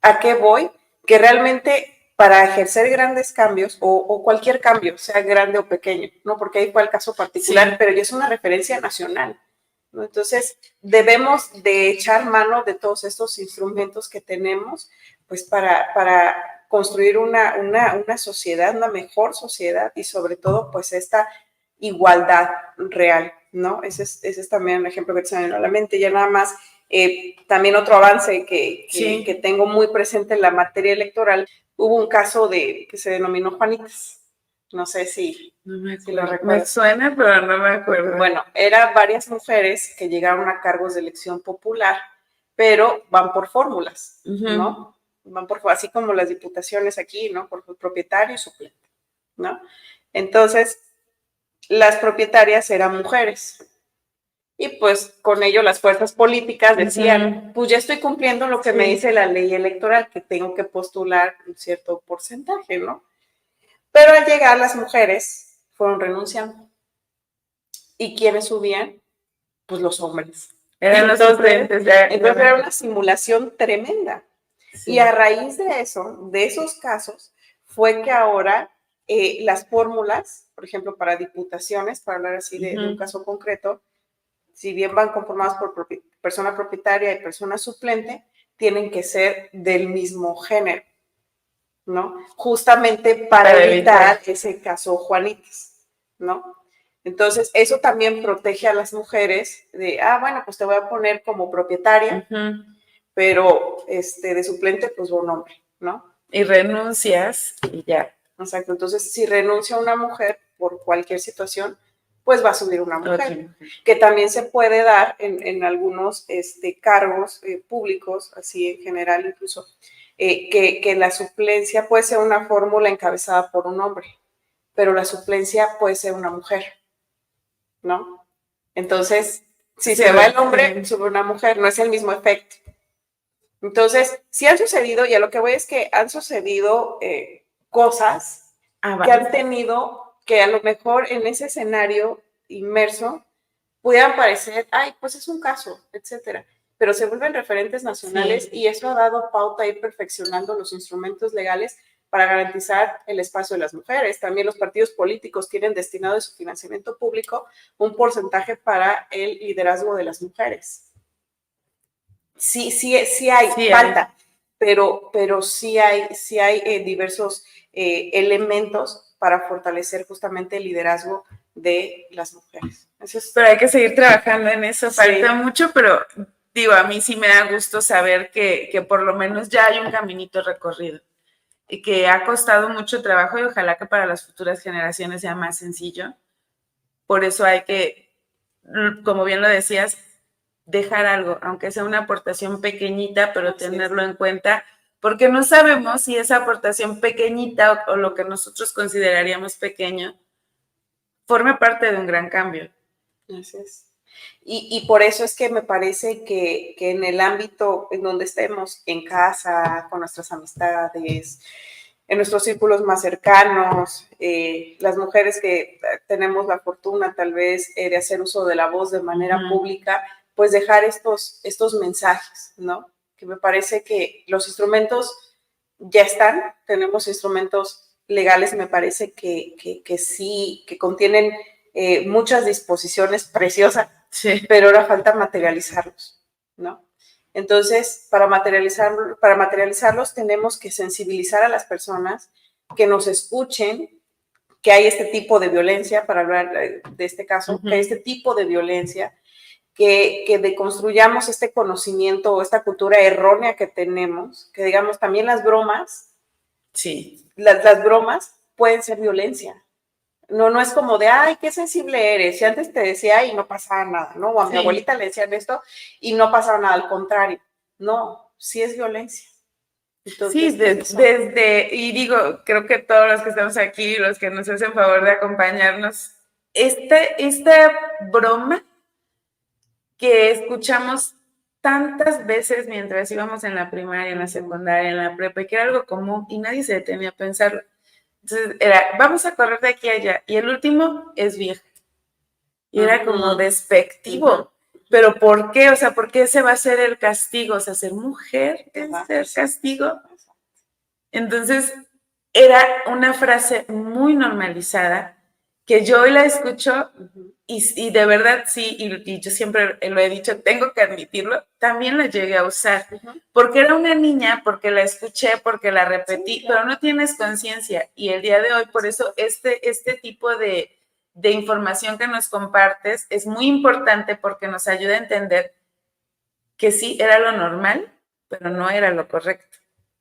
¿a qué voy? Que realmente para ejercer grandes cambios o cualquier cambio, sea grande o pequeño, ¿no? Porque ahí fue el caso particular, pero ya es una referencia nacional, ¿no? Entonces, debemos de echar mano de todos estos instrumentos que tenemos, pues para construir una sociedad, una mejor sociedad y sobre todo, pues esta igualdad real, ¿no? Ese es también un ejemplo que se me vino a la mente. Ya nada más, también otro avance que tengo muy presente en la materia electoral, hubo un caso que se denominó Juanitas. No sé si lo recuerdas. Me suena, pero no me acuerdo. Bueno, eran varias mujeres que llegaron a cargos de elección popular, pero van por fórmulas, ¿no? Van por, así como las diputaciones aquí, ¿no? Por propietario y suplente, ¿no? Entonces, las propietarias eran mujeres. Y pues con ello las fuerzas políticas decían, pues ya estoy cumpliendo lo que me dice la ley electoral, que tengo que postular un cierto porcentaje, ¿no? Pero al llegar las mujeres fueron renunciando. ¿Y quiénes subían? Pues los hombres. Eran los suplentes. Entonces era una simulación tremenda. Sí. Y a raíz de eso, de esos casos, fue que ahora las fórmulas, por ejemplo, para diputaciones, para hablar así de un caso concreto, si bien van conformadas por persona propietaria y persona suplente, tienen que ser del mismo género, ¿no? Justamente para evitar ese caso Juanitas, ¿no? Entonces, eso también protege a las mujeres de, bueno, pues te voy a poner como propietaria, pero de suplente, pues un hombre, ¿no? Y renuncias y ya. Exacto, entonces si renuncia una mujer por cualquier situación, pues va a subir una mujer, que también se puede dar en algunos cargos públicos, así en general incluso, que la suplencia puede ser una fórmula encabezada por un hombre, pero la suplencia puede ser una mujer, ¿no? Entonces, si se va el hombre, sube una mujer, no es el mismo efecto. Entonces, sí han sucedido, y a lo que voy es que han sucedido cosas que han tenido, que a lo mejor en ese escenario inmerso pudieran parecer, pues es un caso, etcétera, pero se vuelven referentes nacionales y eso ha dado pauta a ir perfeccionando los instrumentos legales para garantizar el espacio de las mujeres. También los partidos políticos tienen destinado de su financiamiento público un porcentaje para el liderazgo de las mujeres. Sí hay, falta, pero sí hay diversos elementos para fortalecer justamente el liderazgo de las mujeres. Pero hay que seguir trabajando en eso, falta mucho, pero digo, a mí sí me da gusto saber que por lo menos ya hay un caminito recorrido y que ha costado mucho trabajo y ojalá que para las futuras generaciones sea más sencillo. Por eso hay que, como bien lo decías, dejar algo, aunque sea una aportación pequeñita, pero tenerlo en cuenta, porque no sabemos si esa aportación pequeñita o lo que nosotros consideraríamos pequeño forme parte de un gran cambio. Así es. Y por eso es que me parece que en el ámbito en donde estemos, en casa, con nuestras amistades, en nuestros círculos más cercanos, las mujeres que tenemos la fortuna tal vez de hacer uso de la voz de manera pública, pues dejar estos mensajes, ¿no? Que me parece que los instrumentos ya están, tenemos instrumentos legales, me parece que sí, que contienen muchas disposiciones preciosas, pero ahora falta materializarlos, ¿no? Entonces, para materializarlos tenemos que sensibilizar a las personas, que nos escuchen, que hay este tipo de violencia, para hablar de este caso, que hay este tipo de violencia, que deconstruyamos este conocimiento o esta cultura errónea que tenemos, que digamos también las bromas, las bromas pueden ser violencia. No es como de, ay, qué sensible eres. Si antes te decía y no pasaba nada, ¿no? O a mi Sí. abuelita le decían esto y no pasaba nada, al contrario. No, sí es violencia. Sí, Entonces, y digo, creo que todos los que estamos aquí, los que nos hacen favor de acompañarnos, esta broma que escuchamos tantas veces mientras íbamos en la primaria, en la secundaria, en la prepa, y que era algo común y nadie se detenía a pensarlo. Entonces era, vamos a correr de aquí a allá. Y el último es vieja. Y era como despectivo. ¿Pero por qué? O sea, ¿por qué ese va a ser el castigo? O sea, ser mujer es ser castigo. Entonces, era una frase muy normalizada que yo hoy la escucho y de verdad sí, y yo siempre lo he dicho, tengo que admitirlo, también la llegué a usar, porque era una niña, porque la escuché, porque la repetí, pero no tienes conciencia. Y el día de hoy, por eso este tipo de información que nos compartes es muy importante porque nos ayuda a entender que sí era lo normal, pero no era lo correcto.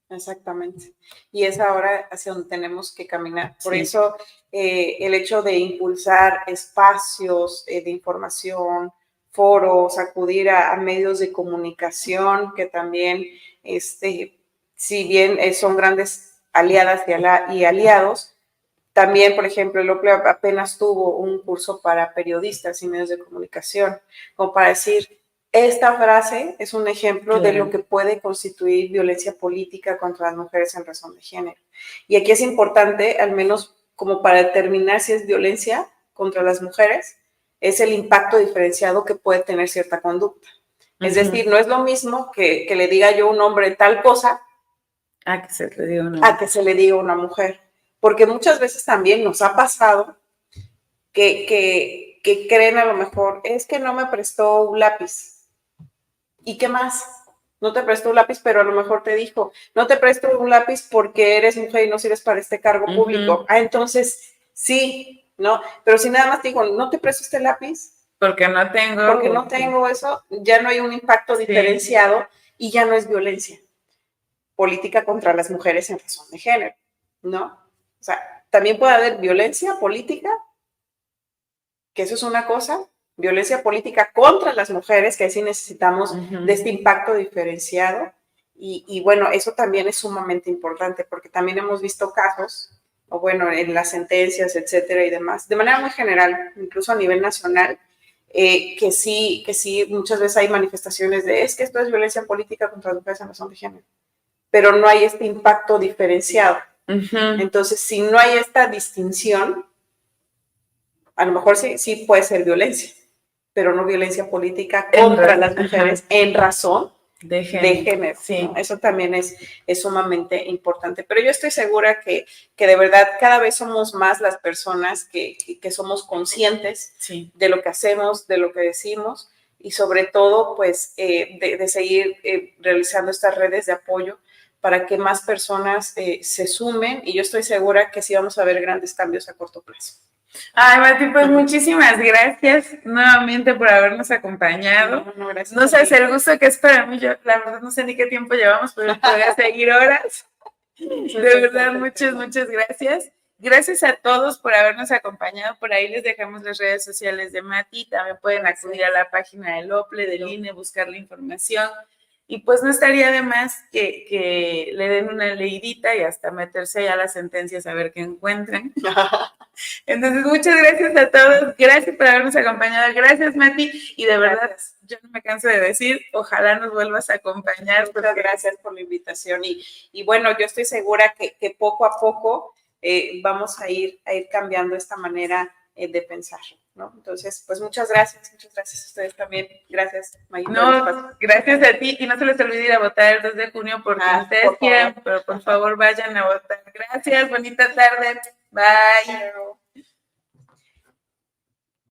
Exactamente. Y es ahora hacia donde tenemos que caminar. Por Sí. eso el hecho de impulsar espacios de información, foros, acudir a medios de comunicación que también, si bien son grandes aliadas y aliados, también, por ejemplo, el OPLE apenas tuvo un curso para periodistas y medios de comunicación, como para decir, esta frase es un ejemplo de lo que puede constituir violencia política contra las mujeres en razón de género. Y aquí es importante, al menos como para determinar si es violencia contra las mujeres, es el impacto diferenciado que puede tener cierta conducta. Es decir, no es lo mismo que le diga yo a un hombre tal cosa a que se le diga a una mujer. Porque muchas veces también nos ha pasado que creen a lo mejor, es que no me prestó un lápiz. ¿Y qué más? No te prestó un lápiz, pero a lo mejor te dijo, no te presto un lápiz porque eres mujer y no sirves para este cargo público. Ah, entonces sí, ¿no? Pero si nada más te digo, no te presto este lápiz. Porque no tengo. Porque no tengo eso, ya no hay un impacto diferenciado y ya no es violencia política contra las mujeres en razón de género, ¿no? O sea, también puede haber violencia política, que eso es una cosa, violencia política contra las mujeres, que así necesitamos de este impacto diferenciado. Y bueno, eso también es sumamente importante, porque también hemos visto casos, o bueno, en las sentencias, etcétera y demás, de manera muy general, incluso a nivel nacional, que sí, muchas veces hay manifestaciones de, es que esto es violencia política contra las mujeres en razón de género, pero no hay este impacto diferenciado. Entonces, si no hay esta distinción, a lo mejor sí puede ser violencia, pero no violencia política contra las mujeres en razón de género. Sí. ¿No? Eso también es sumamente importante. Pero yo estoy segura que de verdad cada vez somos más las personas que somos conscientes de lo que hacemos, de lo que decimos y sobre todo pues de seguir realizando estas redes de apoyo para que más personas se sumen y yo estoy segura que sí vamos a ver grandes cambios a corto plazo. Ay, Mati, pues muchísimas gracias nuevamente por habernos acompañado. No sé, el gusto que es para mí, yo la verdad no sé ni qué tiempo llevamos, pero podría seguir horas. De verdad, muchas gracias. Gracias a todos por habernos acompañado. Por ahí les dejamos las redes sociales de Mati. También pueden acudir a la página del OPLE, del INE, buscar la información. Y pues no estaría de más que le den una leidita y hasta meterse ya a las sentencias a ver qué encuentran. Entonces, muchas gracias a todos. Gracias por habernos acompañado. Gracias, Mati. Y de verdad, yo no me canso de decir, ojalá nos vuelvas a acompañar. Muchas gracias por la invitación. Y bueno, yo estoy segura que poco a poco vamos a ir cambiando esta manera de pensar, ¿no? Entonces, pues muchas gracias a ustedes también. Gracias, Mayita. No, gracias a ti. Y no se les olvide ir a votar el 2 de junio porque ustedes quieran, pero por favor vayan a votar. Gracias, bonita tarde. Bye.